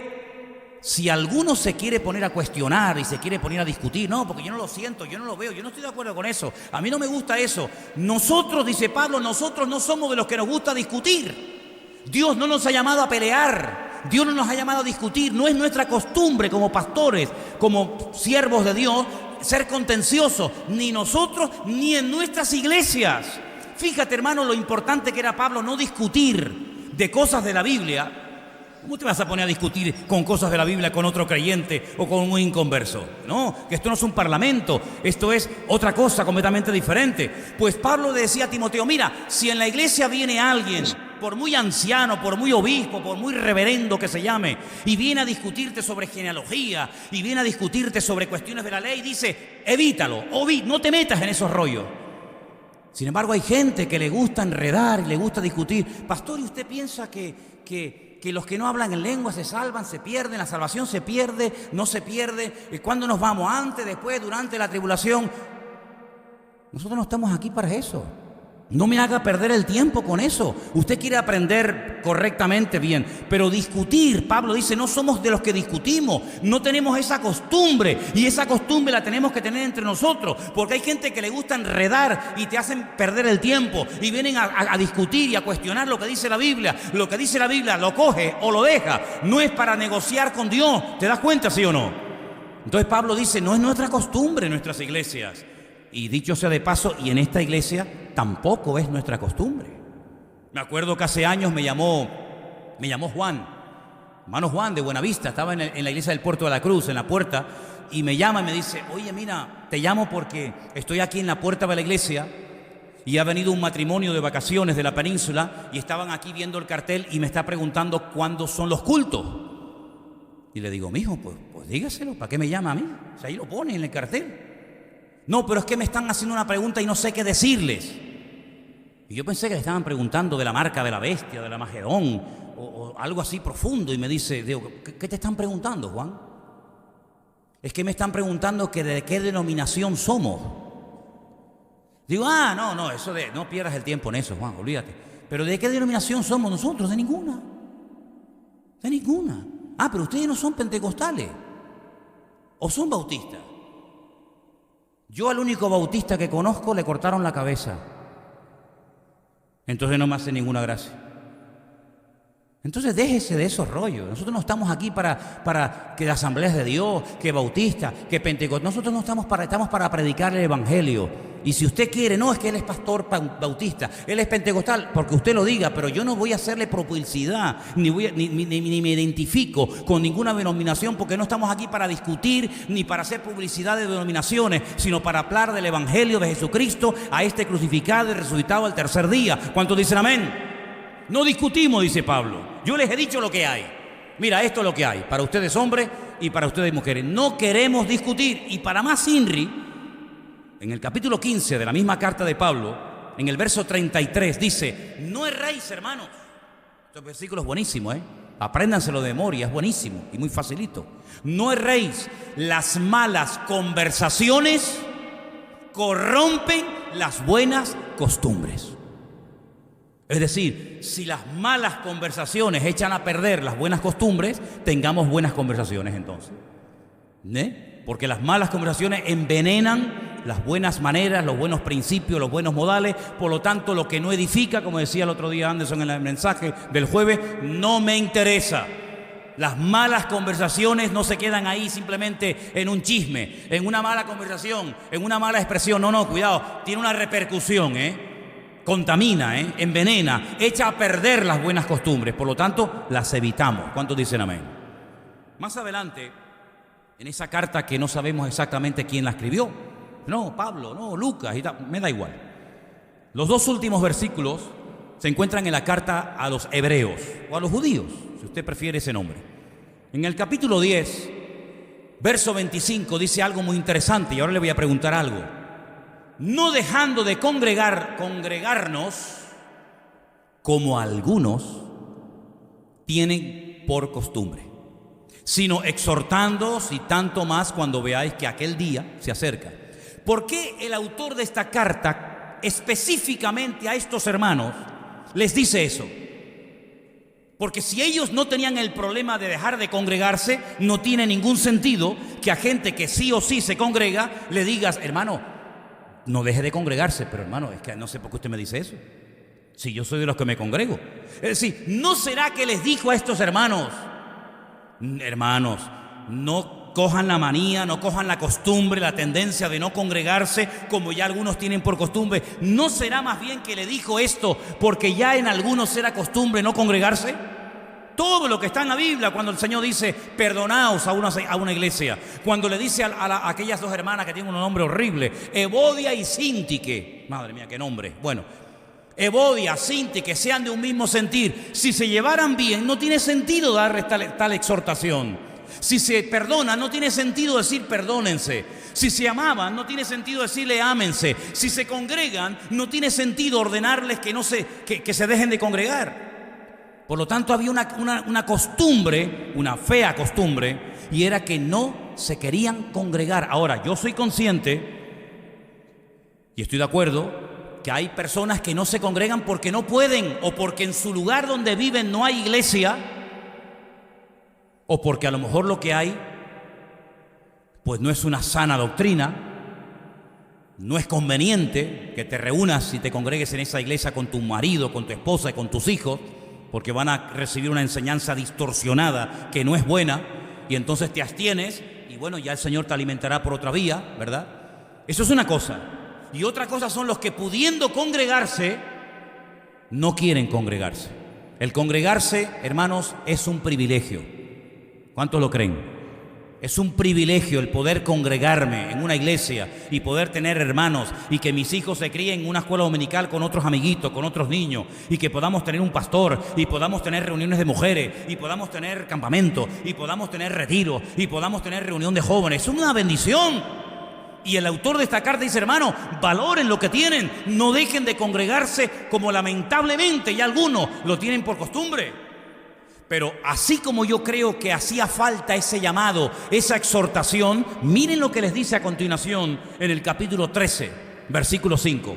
si alguno se quiere poner a cuestionar y se quiere poner a discutir, no, porque yo no lo siento, yo no lo veo, yo no estoy de acuerdo con eso, a mí no me gusta eso. Nosotros, dice Pablo, nosotros no somos de los que nos gusta discutir. Dios no nos ha llamado a pelear. Dios no nos ha llamado a discutir, no es nuestra costumbre como pastores, como siervos de Dios, ser contenciosos, ni nosotros ni en nuestras iglesias. Fíjate, hermano, lo importante que era Pablo no discutir de cosas de la Biblia. ¿Cómo te vas a poner a discutir con cosas de la Biblia con otro creyente o con un inconverso? No, que esto no es un parlamento, esto es otra cosa completamente diferente. Pues Pablo le decía a Timoteo, mira, si en la iglesia viene alguien, por muy anciano, por muy obispo, por muy reverendo que se llame, y viene a discutirte sobre genealogía, y viene a discutirte sobre cuestiones de la ley, dice, evítalo, no te metas en esos rollos. Sin embargo, hay gente que le gusta enredar y le gusta discutir. Pastor, ¿y usted piensa que los que no hablan en lengua se salvan, se pierden, la salvación se pierde, no se pierde? ¿Cuándo nos vamos? ¿Antes, después, durante la tribulación? Nosotros no estamos aquí para eso. No me haga perder el tiempo con eso. Usted quiere aprender correctamente, bien, pero discutir, Pablo dice, no somos de los que discutimos, no tenemos esa costumbre, y esa costumbre la tenemos que tener entre nosotros, porque hay gente que le gusta enredar y te hacen perder el tiempo, y vienen a discutir y a cuestionar lo que dice la Biblia. Lo que dice la Biblia lo coge o lo deja, no es para negociar con Dios. ¿Te das cuenta, sí o no? Entonces Pablo dice, no es nuestra costumbre en nuestras iglesias. Y dicho sea de paso, y en esta iglesia tampoco es nuestra costumbre. Me acuerdo que hace años me llamó Juan, hermano Juan de Buenavista, estaba en la iglesia del Puerto de la Cruz, en la puerta, y me llama y me dice, oye, mira, te llamo porque estoy aquí en la puerta de la iglesia y ha venido un matrimonio de vacaciones de la península y estaban aquí viendo el cartel y me está preguntando cuándo son los cultos. Y le digo, mijo, pues dígaselo, ¿para qué me llama a mí? O sea, ahí lo pone en el cartel. No, pero es que me están haciendo una pregunta y no sé qué decirles. Y yo pensé que le estaban preguntando de la marca de la bestia, de la Magedón, o algo así profundo. Y me dice, digo, ¿qué te están preguntando, Juan? Es que me están preguntando que de qué denominación somos. Digo, no, eso no pierdas el tiempo en eso, Juan, olvídate. Pero ¿de qué denominación somos nosotros? De ninguna. De ninguna. Pero ustedes no son pentecostales. ¿O son bautistas? Yo al único bautista que conozco le cortaron la cabeza. Entonces no me hace ninguna gracia. Entonces déjese de esos rollos. Nosotros no estamos aquí para que las asambleas de Dios, que bautistas, que pentecostés. Nosotros no estamos para predicar el evangelio. Y si usted quiere, no, es que él es pastor bautista, él es pentecostal, porque usted lo diga, pero yo no voy a hacerle publicidad, ni me identifico con ninguna denominación, porque no estamos aquí para discutir, ni para hacer publicidad de denominaciones, sino para hablar del evangelio de Jesucristo, a este crucificado y resucitado al tercer día. ¿Cuántos dicen amén? No discutimos, dice Pablo. Yo les he dicho lo que hay. Mira, esto es lo que hay, para ustedes hombres y para ustedes mujeres. No queremos discutir. Y para más INRI, en el capítulo 15 de la misma carta de Pablo, en el verso 33, dice, no erréis, hermanos. Este versículo es buenísimo, apréndanselo de memoria, es buenísimo y muy facilito. No erréis, las malas conversaciones corrompen las buenas costumbres. Es decir, si las malas conversaciones echan a perder las buenas costumbres, tengamos buenas conversaciones entonces. Porque las malas conversaciones envenenan las buenas maneras, los buenos principios, los buenos modales. Por lo tanto, lo que no edifica, como decía el otro día Anderson en el mensaje del jueves, no me interesa. Las malas conversaciones no se quedan ahí simplemente en un chisme, en una mala conversación, en una mala expresión. No, cuidado, tiene una repercusión, contamina, envenena, echa a perder las buenas costumbres. Por lo tanto, las evitamos. ¿Cuántos dicen amén? Más adelante, en esa carta que no sabemos exactamente quién la escribió, no, Pablo, no, Lucas, y tal, me da igual. Los dos últimos versículos se encuentran en la carta a los hebreos, o a los judíos, si usted prefiere ese nombre. En el capítulo 10, verso 25, dice algo muy interesante, y ahora le voy a preguntar algo. No dejando de congregarnos, como algunos tienen por costumbre, sino exhortándoos, y tanto más cuando veáis que aquel día se acerca. ¿Por qué el autor de esta carta específicamente a estos hermanos les dice eso? Porque si ellos no tenían el problema de dejar de congregarse, no tiene ningún sentido que a gente que sí o sí se congrega le digas, hermano, no deje de congregarse. Pero hermano, es que no sé por qué usted me dice eso, si yo soy de los que me congrego. Es decir, ¿no será que les dijo a estos hermanos, hermanos, no cojan la manía, no cojan la costumbre, la tendencia de no congregarse como ya algunos tienen por costumbre? ¿No será más bien que le dijo esto porque ya en algunos era costumbre no congregarse? Todo lo que está en la Biblia, cuando el Señor dice perdonaos a una iglesia, cuando le dice a aquellas dos hermanas que tienen un nombre horrible, Evodia y Síntique, madre mía, qué nombre, bueno, Evodia, Síntique, que sean de un mismo sentir, si se llevaran bien, no tiene sentido darles tal exhortación. Si se perdonan, no tiene sentido decir perdónense. Si se amaban, no tiene sentido decirle ámense. Si se congregan, no tiene sentido ordenarles que se dejen de congregar. Por lo tanto, había una costumbre, una fea costumbre, y era que no se querían congregar. Ahora, yo soy consciente, y estoy de acuerdo, que hay personas que no se congregan porque no pueden, o porque en su lugar donde viven no hay iglesia, o porque a lo mejor lo que hay pues no es una sana doctrina, no es conveniente que te reúnas y te congregues en esa iglesia con tu marido, con tu esposa y con tus hijos, porque van a recibir una enseñanza distorsionada que no es buena, y entonces te abstienes y bueno, ya el Señor te alimentará por otra vía, ¿verdad? Eso es una cosa. Y otra cosa son los que pudiendo congregarse, no quieren congregarse. El congregarse, hermanos, es un privilegio. ¿Cuántos lo creen? Es un privilegio el poder congregarme en una iglesia y poder tener hermanos y que mis hijos se críen en una escuela dominical con otros amiguitos, con otros niños, y que podamos tener un pastor y podamos tener reuniones de mujeres y podamos tener campamentos y podamos tener retiros y podamos tener reunión de jóvenes. Es una bendición. Y el autor de esta carta dice, hermano, valoren lo que tienen, no dejen de congregarse como lamentablemente ya algunos lo tienen por costumbre. Pero así como yo creo que hacía falta ese llamado, esa exhortación, miren lo que les dice a continuación en el capítulo 13, versículo 5.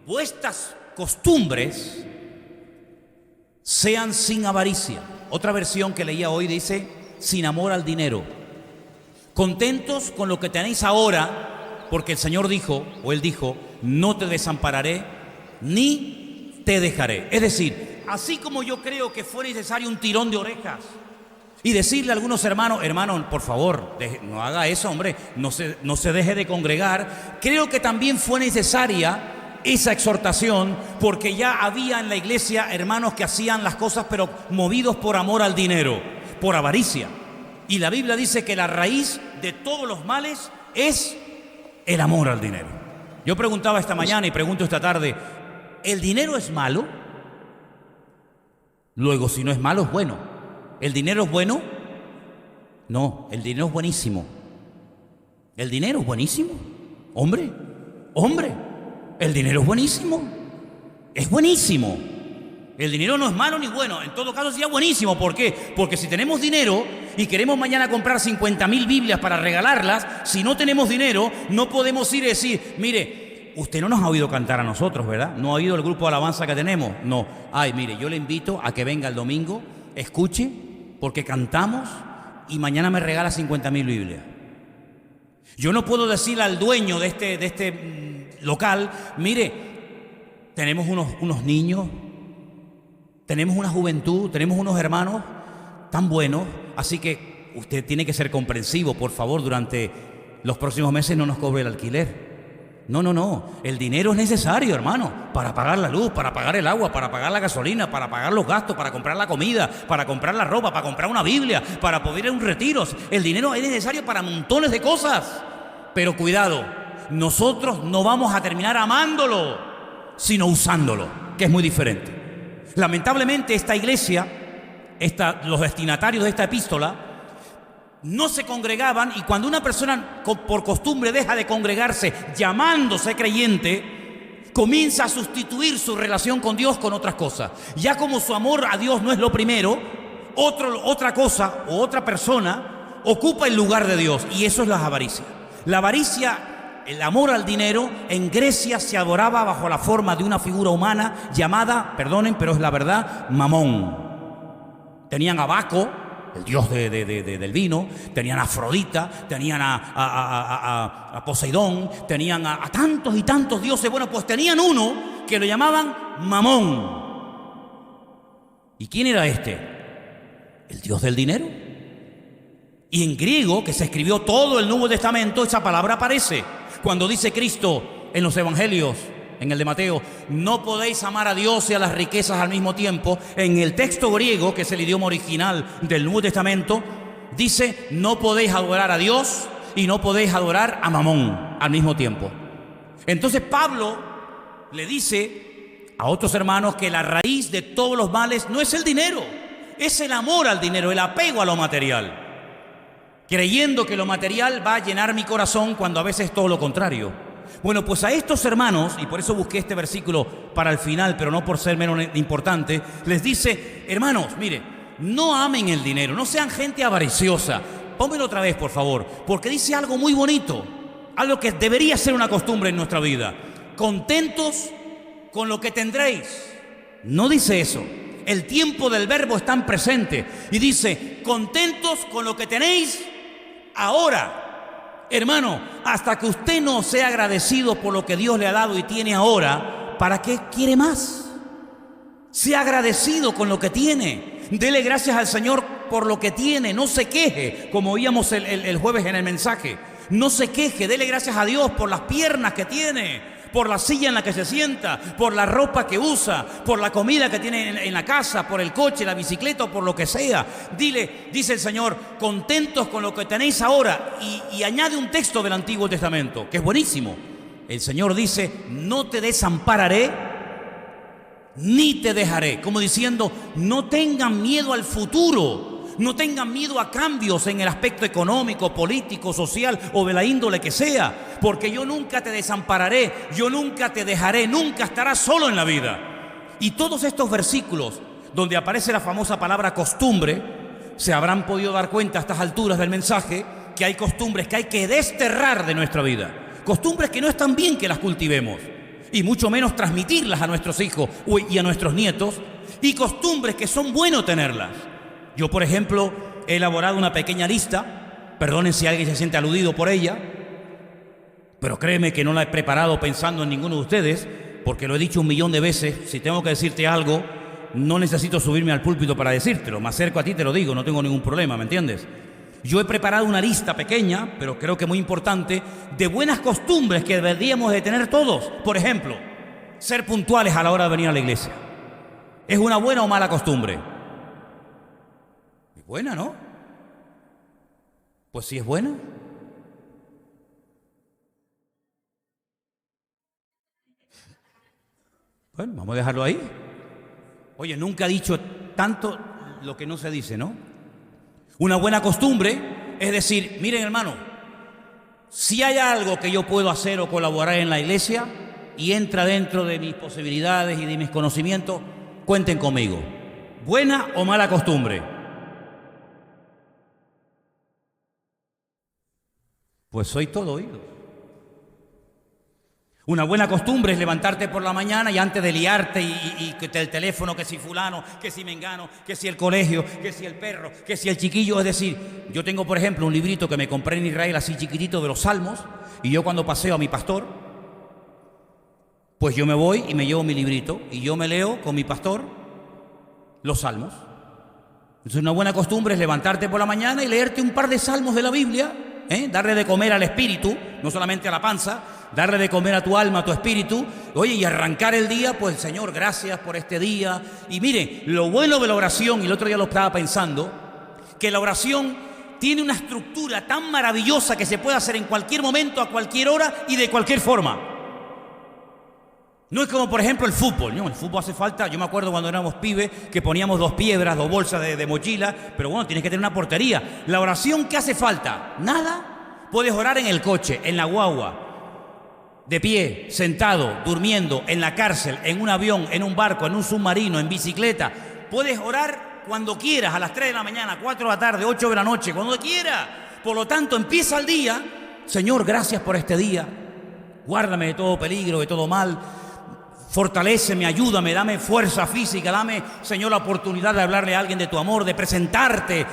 Vuestras costumbres sean sin avaricia. Otra versión que leía hoy dice, sin amor al dinero. Contentos con lo que tenéis ahora, porque el Señor dijo, o Él dijo, no te desampararé, ni te dejaré. Es decir, así como yo creo que fue necesario un tirón de orejas y decirle a algunos hermanos, hermano, por favor, no haga eso, hombre, no se deje de congregar, creo que también fue necesaria esa exhortación, porque ya había en la iglesia hermanos que hacían las cosas pero movidos por amor al dinero, por avaricia. Y la Biblia dice que la raíz de todos los males es el amor al dinero. Yo preguntaba esta mañana y pregunto esta tarde, ¿el dinero es malo? Luego, si no es malo, es bueno. ¿El dinero es bueno? No, el dinero es buenísimo. ¿El dinero es buenísimo? Hombre, el dinero es buenísimo. Es buenísimo. El dinero no es malo ni bueno. En todo caso sería buenísimo. ¿Por qué? Porque si tenemos dinero y queremos mañana comprar 50.000 Biblias para regalarlas, si no tenemos dinero, no podemos ir y decir, mire, usted no nos ha oído cantar a nosotros, ¿verdad? ¿No ha oído el grupo de alabanza que tenemos? No. Ay, mire, yo le invito a que venga el domingo, escuche, porque cantamos y mañana me regala 50.000 Biblias. Yo no puedo decirle al dueño de este local, mire, tenemos unos niños, tenemos una juventud, tenemos unos hermanos tan buenos, así que usted tiene que ser comprensivo, por favor, durante los próximos meses no nos cobre el alquiler. No, el dinero es necesario, hermano, para pagar la luz, para pagar el agua, para pagar la gasolina, para pagar los gastos, para comprar la comida, para comprar la ropa, para comprar una Biblia, para poder ir a un retiro. El dinero es necesario para montones de cosas. Pero cuidado, nosotros no vamos a terminar amándolo, sino usándolo, que es muy diferente. Lamentablemente esta iglesia, los destinatarios de esta epístola, no se congregaban, y cuando una persona por costumbre deja de congregarse llamándose creyente, comienza a sustituir su relación con Dios con otras cosas. Ya como su amor a Dios no es lo primero, otra cosa o otra persona ocupa el lugar de Dios, y eso es la avaricia. La avaricia, el amor al dinero, en Grecia se adoraba bajo la forma de una figura humana llamada, perdonen, pero es la verdad, Mamón. Tenían a Baco, el dios del vino, tenían a Afrodita, tenían a Poseidón, tenían a tantos y tantos dioses. Bueno, pues tenían uno que lo llamaban Mamón. ¿Y quién era este? El dios del dinero. Y en griego, que se escribió todo el Nuevo Testamento, esa palabra aparece. Cuando dice Cristo en los evangelios, en el de Mateo, no podéis amar a Dios y a las riquezas al mismo tiempo. En el texto griego, que es el idioma original del Nuevo Testamento, dice, no podéis adorar a Dios y no podéis adorar a Mamón al mismo tiempo. Entonces Pablo le dice a otros hermanos que la raíz de todos los males no es el dinero, es el amor al dinero, el apego a lo material, creyendo que lo material va a llenar mi corazón cuando a veces es todo lo contrario. Bueno, pues a estos hermanos, y por eso busqué este versículo para el final, pero no por ser menos importante, les dice, hermanos, mire, no amen el dinero, no sean gente avariciosa. Pónmelo otra vez, por favor, porque dice algo muy bonito, algo que debería ser una costumbre en nuestra vida. Contentos con lo que tendréis. No dice eso. El tiempo del verbo está en presente y dice, contentos con lo que tenéis ahora. Hermano, hasta que usted no sea agradecido por lo que Dios le ha dado y tiene ahora, ¿para qué quiere más? Sea agradecido con lo que tiene. Dele gracias al Señor por lo que tiene, no se queje, como oíamos el jueves en el mensaje. No se queje, dele gracias a Dios por las piernas que tiene, por la silla en la que se sienta, por la ropa que usa, por la comida que tiene en la casa, por el coche, la bicicleta o por lo que sea. Dice el Señor, contentos con lo que tenéis ahora. Y añade un texto del Antiguo Testamento, que es buenísimo. El Señor dice, no te desampararé, ni te dejaré. Como diciendo, no tengan miedo al futuro. No tengan miedo a cambios en el aspecto económico, político, social o de la índole que sea, porque yo nunca te desampararé, yo nunca te dejaré, nunca estarás solo en la vida. Y todos estos versículos donde aparece la famosa palabra costumbre, se habrán podido dar cuenta a estas alturas del mensaje que hay costumbres que hay que desterrar de nuestra vida, costumbres que no están bien que las cultivemos, y mucho menos transmitirlas a nuestros hijos y a nuestros nietos, y costumbres que son buenos tenerlas. Yo, por ejemplo, he elaborado una pequeña lista, perdonen si alguien se siente aludido por ella, pero créeme que no la he preparado pensando en ninguno de ustedes, porque lo he dicho 1.000.000 de veces. Si tengo que decirte algo, no necesito subirme al púlpito para decírtelo, me acerco a ti y te lo digo, no tengo ningún problema, ¿me entiendes? Yo he preparado una lista pequeña, pero creo que muy importante, de buenas costumbres que deberíamos de tener todos. Por ejemplo, ser puntuales a la hora de venir a la iglesia. ¿Es una buena o mala costumbre? Buena, ¿no? Pues sí es buena. Bueno, vamos a dejarlo ahí. Oye, nunca he dicho tanto lo que no se dice, ¿no? Una buena costumbre es decir, miren hermano, si hay algo que yo puedo hacer o colaborar en la iglesia y entra dentro de mis posibilidades y de mis conocimientos, cuenten conmigo. ¿Buena o mala costumbre? Pues soy todo oídos. Una buena costumbre es levantarte por la mañana y antes de liarte y que el teléfono, que si fulano, que si mengano, que si el colegio, que si el perro, que si el chiquillo. Es decir, yo tengo por ejemplo un librito que me compré en Israel así chiquitito de los Salmos, y yo cuando paseo a mi pastor, pues yo me voy y me llevo mi librito y yo me leo con mi pastor los Salmos. Entonces una buena costumbre es levantarte por la mañana y leerte un par de salmos de la Biblia. Darle de comer al espíritu, no solamente a la panza, darle de comer a tu alma, a tu espíritu. Oye, y arrancar el día, pues Señor, gracias por este día. Y mire, lo bueno de la oración, y el otro día lo estaba pensando, que la oración tiene una estructura tan maravillosa que se puede hacer en cualquier momento, a cualquier hora y de cualquier forma. No es como por ejemplo el fútbol, ¿no? El fútbol hace falta, yo me acuerdo cuando éramos pibes que poníamos 2 piedras, 2 bolsas de mochila, pero bueno, tienes que tener una portería. La oración, ¿qué hace falta? Nada. Puedes orar en el coche, en la guagua, de pie, sentado, durmiendo, en la cárcel, en un avión, en un barco, en un submarino, en bicicleta. Puedes orar cuando quieras, a las 3 de la mañana, 4 de la tarde, 8 de la noche, cuando quieras. Por lo tanto, empieza el día. Señor, gracias por este día. Guárdame de todo peligro, de todo mal. Fortaléceme, ayúdame, dame fuerza física, dame, Señor, la oportunidad de hablarle a alguien de tu amor, de presentarte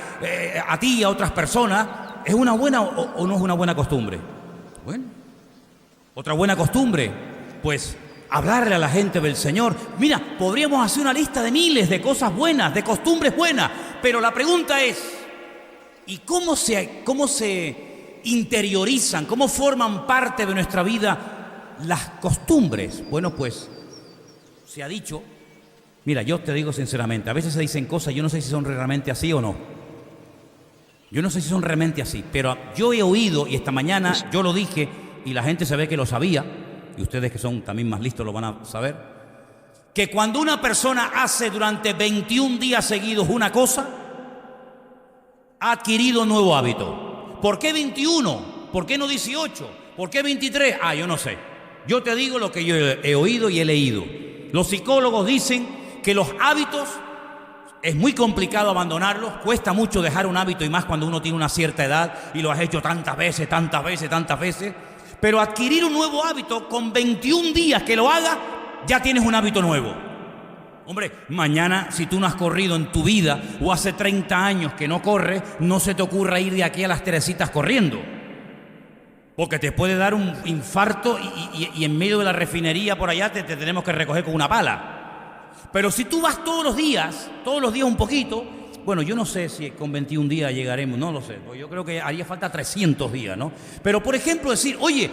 a ti y a otras personas. ¿Es una buena o no es una buena costumbre? Bueno, otra buena costumbre, pues hablarle a la gente del Señor. Mira, podríamos hacer una lista de miles de cosas buenas, de costumbres buenas, pero la pregunta es, ¿y cómo se interiorizan, cómo forman parte de nuestra vida las costumbres? Bueno, pues se ha dicho, mira, yo te digo sinceramente, a veces se dicen cosas, yo no sé si son realmente así o no. Yo no sé si son realmente así, pero yo he oído, y esta mañana yo lo dije, y la gente se ve que lo sabía, y ustedes que son también más listos lo van a saber, que cuando una persona hace durante 21 días seguidos una cosa, ha adquirido un nuevo hábito. ¿Por qué 21? ¿Por qué no 18? ¿Por qué 23? Yo no sé. Yo te digo lo que yo he oído y he leído. Los psicólogos dicen que los hábitos es muy complicado abandonarlos, cuesta mucho dejar un hábito y más cuando uno tiene una cierta edad y lo has hecho tantas veces, pero adquirir un nuevo hábito con 21 días que lo hagas, ya tienes un hábito nuevo. Hombre, mañana si tú no has corrido en tu vida o hace 30 años que no corres, no se te ocurra ir de aquí a las Teresitas corriendo. Porque te puede dar un infarto y en medio de la refinería por allá te tenemos que recoger con una pala. Pero si tú vas todos los días un poquito, Bueno, yo no sé si con 21 días llegaremos, no lo sé. Yo creo que haría falta 300 días, ¿no? Pero, por ejemplo, decir, oye,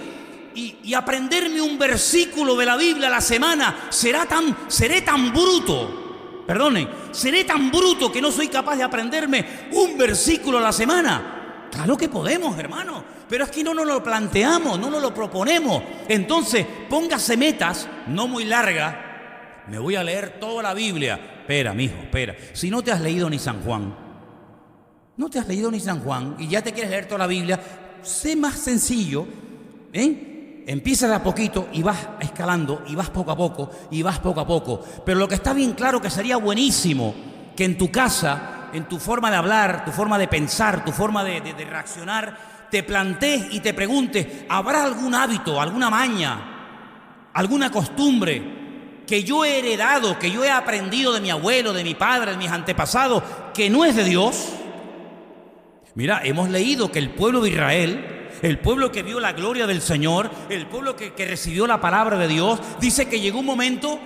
y aprenderme un versículo de la Biblia a la semana, seré tan bruto, perdonen, seré tan bruto que no soy capaz de aprenderme un versículo a la semana. Claro que podemos, hermano, pero es que no nos lo planteamos, no nos lo proponemos. Entonces, póngase metas, no muy largas. Me voy a leer toda la Biblia. Espera, mijo, espera. Si no te has leído ni San Juan, no te has leído ni San Juan y ya te quieres leer toda la Biblia, sé más sencillo, ¿eh? Empiezas de a poquito y vas escalando y vas poco a poco y vas poco a poco. Pero lo que está bien claro que sería buenísimo que en tu casa, en tu forma de hablar, tu forma de pensar, tu forma de reaccionar, te plantees y te preguntes, ¿habrá algún hábito, alguna maña, alguna costumbre que yo he heredado, que yo he aprendido de mi abuelo, de mi padre, de mis antepasados, que no es de Dios? Mira, hemos leído que el pueblo de Israel, el pueblo que vio la gloria del Señor, el pueblo que recibió la palabra de Dios, dice que llegó un momento,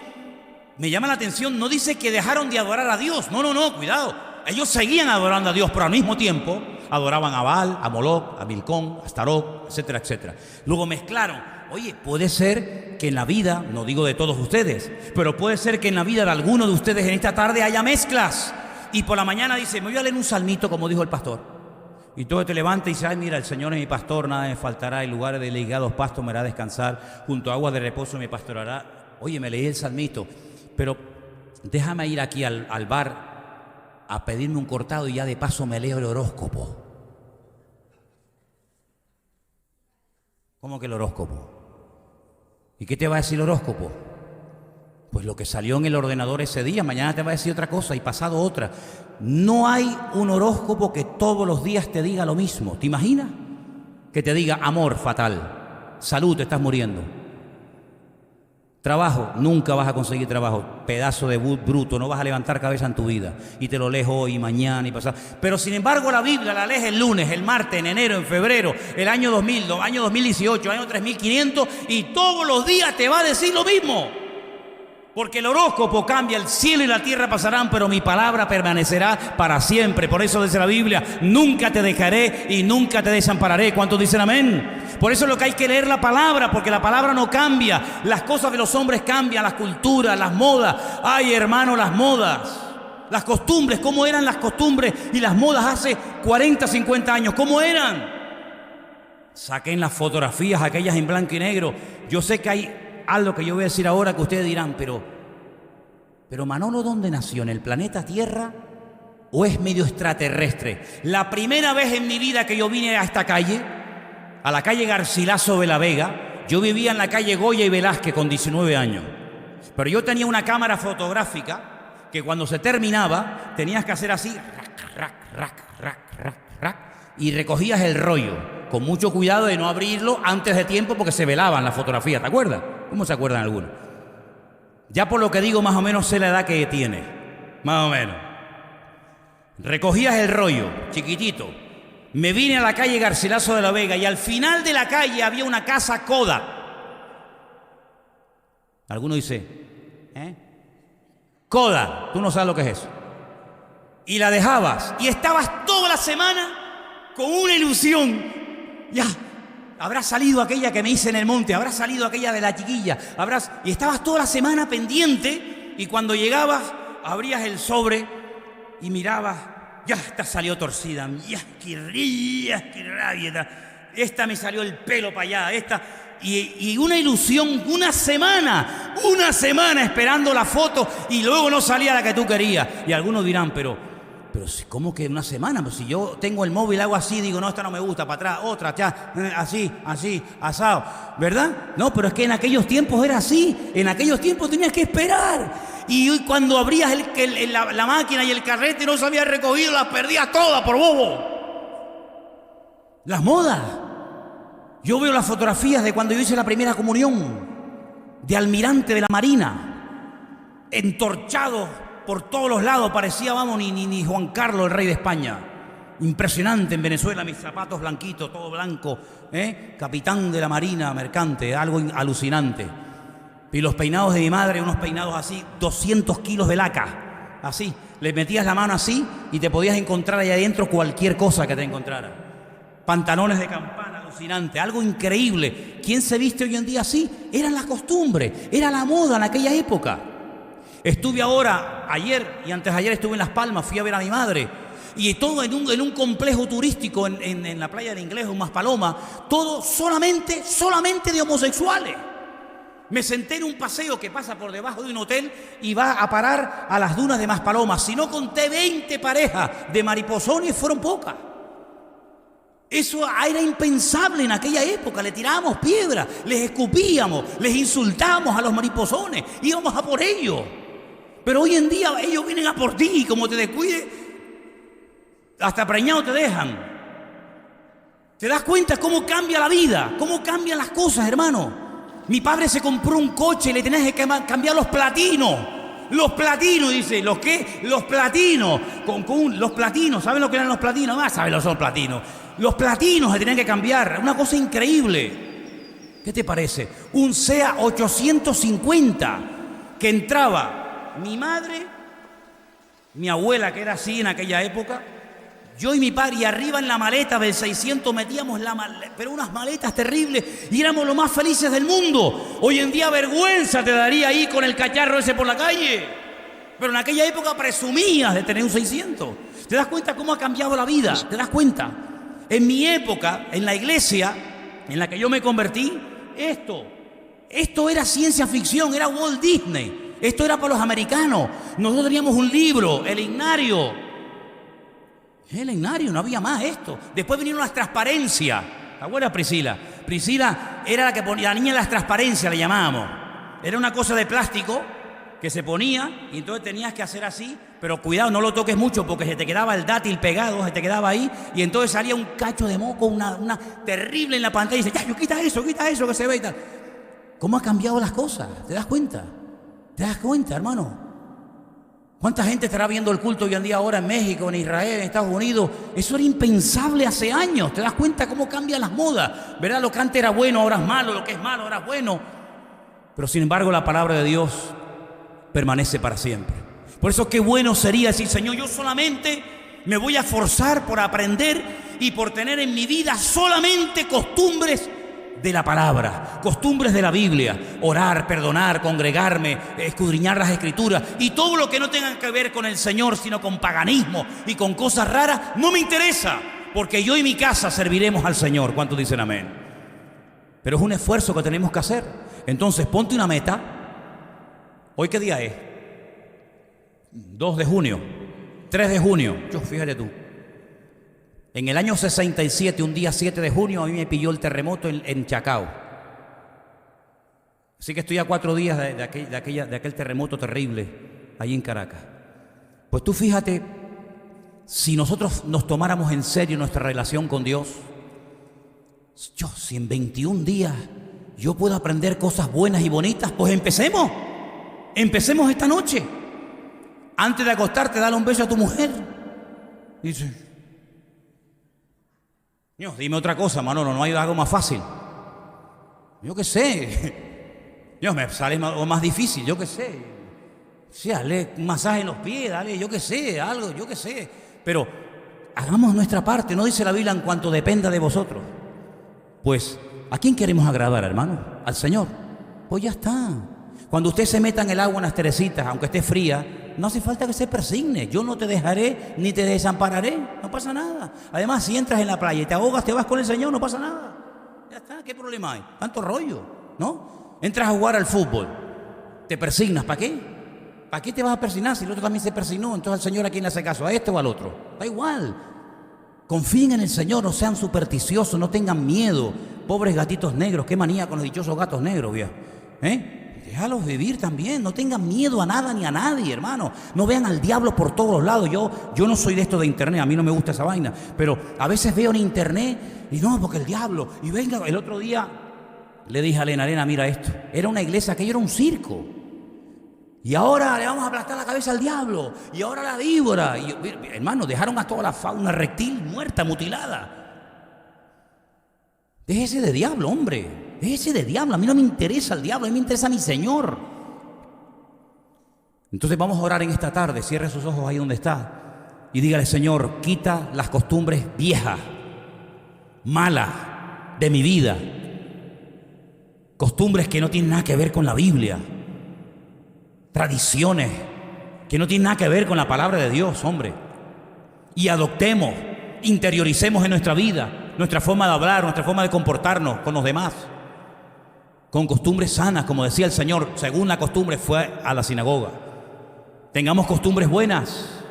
me llama la atención, no dice que dejaron de adorar a Dios, no, cuidado. Ellos seguían adorando a Dios, pero al mismo tiempo adoraban a Baal, a Moloc, a Milcón, a Astarot, etcétera, etcétera. Luego mezclaron. Oye, puede ser que en la vida, no digo de todos ustedes, pero puede ser que en la vida de alguno de ustedes en esta tarde haya mezclas. Y por la mañana dice, me voy a leer un salmito como dijo el pastor. Y todo te levanta y dice, ay, mira, el Señor es mi pastor, nada me faltará, en lugares de ligados pastos me hará descansar, junto a aguas de reposo me pastorará. Oye, me leí el salmito, pero déjame ir aquí al bar a pedirme un cortado y ya de paso me leo el horóscopo. ¿Cómo que el horóscopo? ¿Y qué te va a decir el horóscopo? Pues lo que salió en el ordenador ese día, mañana te va a decir otra cosa y pasado otra. No hay un horóscopo que todos los días te diga lo mismo. ¿Te imaginas? Que te diga amor fatal, salud, te estás muriendo. Trabajo, nunca vas a conseguir trabajo, pedazo de bruto, no vas a levantar cabeza en tu vida. Y te lo lees hoy, mañana y pasado. Pero sin embargo la Biblia la lees el lunes, el martes, en enero, en febrero, el año 2000, año 2018, año 3500 y todos los días te va a decir lo mismo. Porque el horóscopo cambia, el cielo y la tierra pasarán, pero mi palabra permanecerá para siempre. Por eso dice la Biblia, nunca te dejaré y nunca te desampararé. ¿Cuántos dicen amén? Por eso es lo que hay que leer la palabra, porque la palabra no cambia. Las cosas de los hombres cambian, las culturas, las modas. Ay, hermano, las modas. Las costumbres, ¿cómo eran las costumbres y las modas hace 40, 50 años? ¿Cómo eran? Saquen las fotografías, aquellas en blanco y negro. Yo sé que hay algo que yo voy a decir ahora que ustedes dirán, pero Manolo, ¿dónde nació? ¿En el planeta Tierra o es medio extraterrestre? La primera vez en mi vida que yo vine a esta calle, a la calle Garcilaso de la Vega, yo vivía en la calle Goya y Velázquez con 19 años. Pero yo tenía una cámara fotográfica que cuando se terminaba tenías que hacer así, y recogías el rollo, con mucho cuidado de no abrirlo antes de tiempo porque se velaban las fotografías, ¿te acuerdas? ¿Cómo se acuerdan algunos? Ya por lo que digo, más o menos sé la edad que tiene. Más o menos. Recogías el rollo, chiquitito. Me vine a la calle Garcilaso de la Vega y al final de la calle había una casa Kodak. Alguno dice, Kodak, tú no sabes lo que es eso. Y la dejabas y estabas toda la semana con una ilusión. Ya. Habrá salido aquella que me hice en el monte, habrá salido aquella de la chiquilla, y estabas toda la semana pendiente y cuando llegabas abrías el sobre y mirabas, ya esta salió torcida, ya qué rabia, esta me salió el pelo para allá, esta, y una ilusión, una semana esperando la foto y luego no salía la que tú querías. Y algunos dirán, pero ¿cómo que una semana? Pues si yo tengo el móvil, hago así, digo, no, esta no me gusta, para atrás, otra, ya, así, asado, ¿verdad? No, pero es que en aquellos tiempos era así, en aquellos tiempos tenías que esperar. Y cuando abrías la máquina y el carrete y no se había recogido, las perdías todas por bobo. Las modas. Yo veo las fotografías de cuando yo hice la primera comunión, de almirante de la Marina, entorchado por todos los lados, parecía, vamos, ni Juan Carlos, el rey de España. Impresionante en Venezuela, mis zapatos blanquitos, todo blanco, capitán de la Marina mercante, algo alucinante. Y los peinados de mi madre, unos peinados así, 200 kilos de laca, así, Le metías la mano así y te podías encontrar ahí adentro cualquier cosa que te encontrara. Pantalones de campana, alucinante, algo increíble. ¿Quién se viste hoy en día así? Era la costumbre, era la moda en aquella época. Estuve ahora, ayer y antes de ayer estuve en Las Palmas, fui a ver a mi madre. Y todo en un complejo turístico en la playa del Inglés, en Maspalomas, todo solamente de homosexuales. Me senté en un paseo que pasa por debajo de un hotel y va a parar a las dunas de Maspalomas. Si no conté 20 parejas de mariposones, fueron pocas. Eso era impensable en aquella época. Le tirábamos piedras, les escupíamos, les insultábamos a los mariposones, íbamos a por ellos. Pero hoy en día ellos vienen a por ti y como te descuides, hasta preñado te dejan. ¿Te das cuenta cómo cambia la vida? ¿Cómo cambian las cosas, hermano? Mi padre se compró un coche y le tenías que cambiar los platinos. Los platinos, dice. ¿Los qué? Los platinos. Los platinos. ¿Saben lo que eran los platinos? Ah, ¿saben lo que son los platinos? Los platinos se tenían que cambiar. Una cosa increíble. ¿Qué te parece? Un SEA 850 que entraba mi madre, mi abuela, que era así en aquella época, yo y mi padre, y arriba en la maleta del 600 metíamos pero unas maletas terribles y éramos los más felices del mundo. Hoy en día vergüenza te daría ahí con el cacharro ese por la calle. Pero en aquella época presumías de tener un 600. ¿Te das cuenta cómo ha cambiado la vida? ¿Te das cuenta? En mi época, en la iglesia en la que yo me convertí, esto era ciencia ficción, era Walt Disney. Esto era para los americanos. Nosotros teníamos un libro, el Ignario. El Ignario, no había más esto. Después vinieron las transparencias. ¿Te acuerdas, Priscila? Priscila era la que ponía, la niña de las transparencias le llamábamos. Era una cosa de plástico que se ponía y entonces tenías que hacer así, pero cuidado, no lo toques mucho porque se te quedaba el dátil pegado, se te quedaba ahí y entonces salía un cacho de moco, una terrible en la pantalla y dice, ya, yo quita eso que se ve y tal. ¿Cómo ha cambiado las cosas? ¿Te das cuenta? ¿Te das cuenta, hermano? ¿Cuánta gente estará viendo el culto hoy en día ahora en México, en Israel, en Estados Unidos? Eso era impensable hace años. ¿Te das cuenta cómo cambian las modas? ¿Verdad? Lo que antes era bueno, ahora es malo. Lo que es malo, ahora es bueno. Pero sin embargo, la palabra de Dios permanece para siempre. Por eso, qué bueno sería decir, Señor, yo solamente me voy a esforzar por aprender y por tener en mi vida solamente costumbres de la palabra, costumbres de la Biblia, orar, perdonar, congregarme, escudriñar las escrituras y todo lo que no tenga que ver con el Señor, sino con paganismo y con cosas raras, no me interesa, porque yo y mi casa serviremos al Señor. ¿Cuántos dicen amén? Pero es un esfuerzo que tenemos que hacer. Entonces, ponte una meta. ¿Hoy qué día es? 2 de junio, 3 de junio. Fíjate tú. En el año 67, un día 7 de junio, a mí me pilló el terremoto en Chacao. Así que estoy a 4 días de aquel terremoto terrible ahí en Caracas. Pues tú fíjate, si nosotros nos tomáramos en serio nuestra relación con Dios, si en 21 días yo puedo aprender cosas buenas y bonitas, pues empecemos. Empecemos esta noche. Antes de acostarte, dale un beso a tu mujer. Dice, Dios, dime otra cosa, Manolo, no hay algo más fácil. Yo qué sé. Dios, me sale algo más difícil, yo qué sé. Sí, dale un masaje en los pies, dale, yo qué sé, algo, yo qué sé. Pero hagamos nuestra parte, no dice la Biblia en cuanto dependa de vosotros. Pues, ¿a quién queremos agradar, hermano? ¿Al Señor? Pues ya está. Cuando usted se meta en el agua en las teresitas, aunque esté fría, no hace falta que se persigne. Yo no te dejaré ni te desampararé. No pasa nada. Además, si entras en la playa y te ahogas, te vas con el Señor, no pasa nada. Ya está, ¿qué problema hay? Tanto rollo, ¿no? Entras a jugar al fútbol, te persignas, ¿para qué? ¿Para qué te vas a persignar si el otro también se persignó? Entonces, ¿al Señor a quién le hace caso? ¿A este o al otro? Da igual. Confíen en el Señor, no sean supersticiosos, no tengan miedo. Pobres gatitos negros, qué manía con los dichosos gatos negros, viejo. Déjalos vivir también, no tengan miedo a nada ni a nadie, hermano. No vean al diablo por todos los lados. Yo no soy de esto de internet, a mí no me gusta esa vaina. Pero a veces veo en internet y no, porque el diablo. Y venga, el otro día le dije a Elena, mira esto. Era una iglesia, aquello era un circo. Y ahora le vamos a aplastar la cabeza al diablo. Y ahora la víbora. Y, hermano, dejaron a toda la fauna reptil muerta, mutilada. Déjese de diablo, hombre. Déjese de diablo. A mí no me interesa el diablo, a mí me interesa mi Señor. Entonces vamos a orar en esta tarde. Cierre sus ojos ahí donde está y dígale: Señor, quita las costumbres viejas, malas de mi vida, costumbres que no tienen nada que ver con la Biblia, tradiciones que no tienen nada que ver con la palabra de Dios, hombre. Y adoptemos, interioricemos en nuestra vida, nuestra forma de hablar, nuestra forma de comportarnos con los demás, con costumbres sanas, como decía el Señor, según la costumbre fue a la sinagoga. Tengamos costumbres buenas.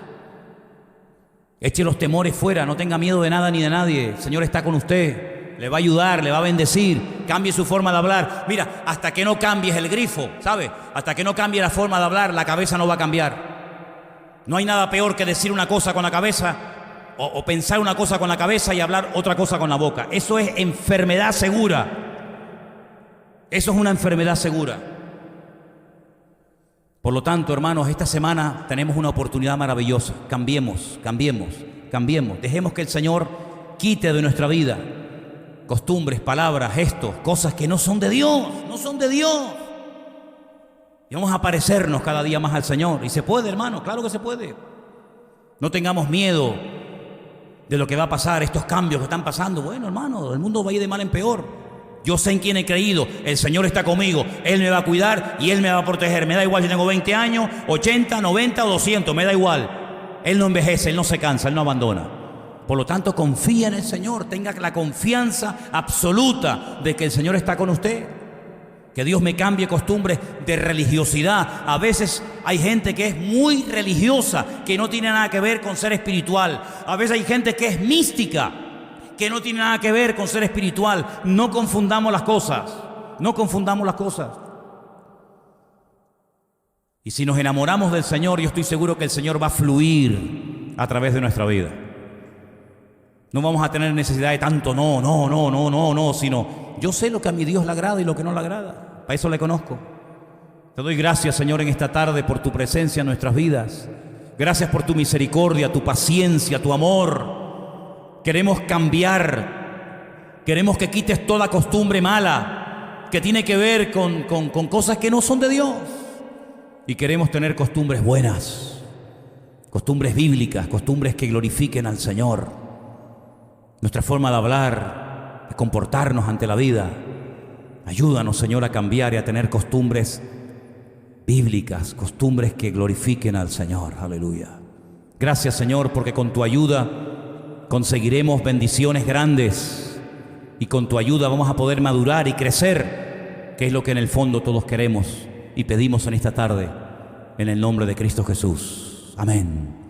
Eche los temores fuera, no tenga miedo de nada ni de nadie. El Señor está con usted, le va a ayudar, le va a bendecir. Cambie su forma de hablar. Mira, hasta que no cambies el grifo, ¿sabe? Hasta que no cambie la forma de hablar, la cabeza no va a cambiar. No hay nada peor que decir una cosa con la cabeza o pensar una cosa con la cabeza y hablar otra cosa con la boca. Eso es enfermedad segura. Eso es una enfermedad segura. Por lo tanto, hermanos, esta semana tenemos una oportunidad maravillosa. Cambiemos. Dejemos que el Señor quite de nuestra vida costumbres, palabras, gestos, cosas que no son de Dios, Y vamos a parecernos cada día más al Señor. Y se puede, hermano, claro que se puede. No tengamos miedo de lo que va a pasar, estos cambios que están pasando. Bueno, hermano, el mundo va a ir de mal en peor. Yo sé en quién he creído, el Señor está conmigo, Él me va a cuidar y Él me va a proteger. Me da igual si tengo 20 años, 80, 90 o 200, me da igual. Él no envejece, Él no se cansa, Él no abandona. Por lo tanto, confía en el Señor, tenga la confianza absoluta de que el Señor está con usted. Que Dios me cambie costumbres de religiosidad. A veces hay gente que es muy religiosa, que no tiene nada que ver con ser espiritual. A veces hay gente que es mística, que no tiene nada que ver con ser espiritual. No confundamos las cosas. Y si nos enamoramos del Señor, yo estoy seguro que el Señor va a fluir a través de nuestra vida. No vamos a tener necesidad de tanto no, sino yo sé lo que a mi Dios le agrada y lo que no le agrada. Para eso le conozco. Te doy gracias, Señor, en esta tarde por tu presencia en nuestras vidas. Gracias por tu misericordia, tu paciencia, tu amor. Queremos cambiar, queremos que quites toda costumbre mala que tiene que ver con cosas que no son de Dios. Y queremos tener costumbres buenas, costumbres bíblicas, costumbres que glorifiquen al Señor. Nuestra forma de hablar, de comportarnos ante la vida. Ayúdanos, Señor, a cambiar y a tener costumbres bíblicas, costumbres que glorifiquen al Señor. Aleluya. Gracias, Señor, porque con tu ayuda conseguiremos bendiciones grandes y con tu ayuda vamos a poder madurar y crecer, que es lo que en el fondo todos queremos y pedimos en esta tarde, en el nombre de Cristo Jesús. Amén.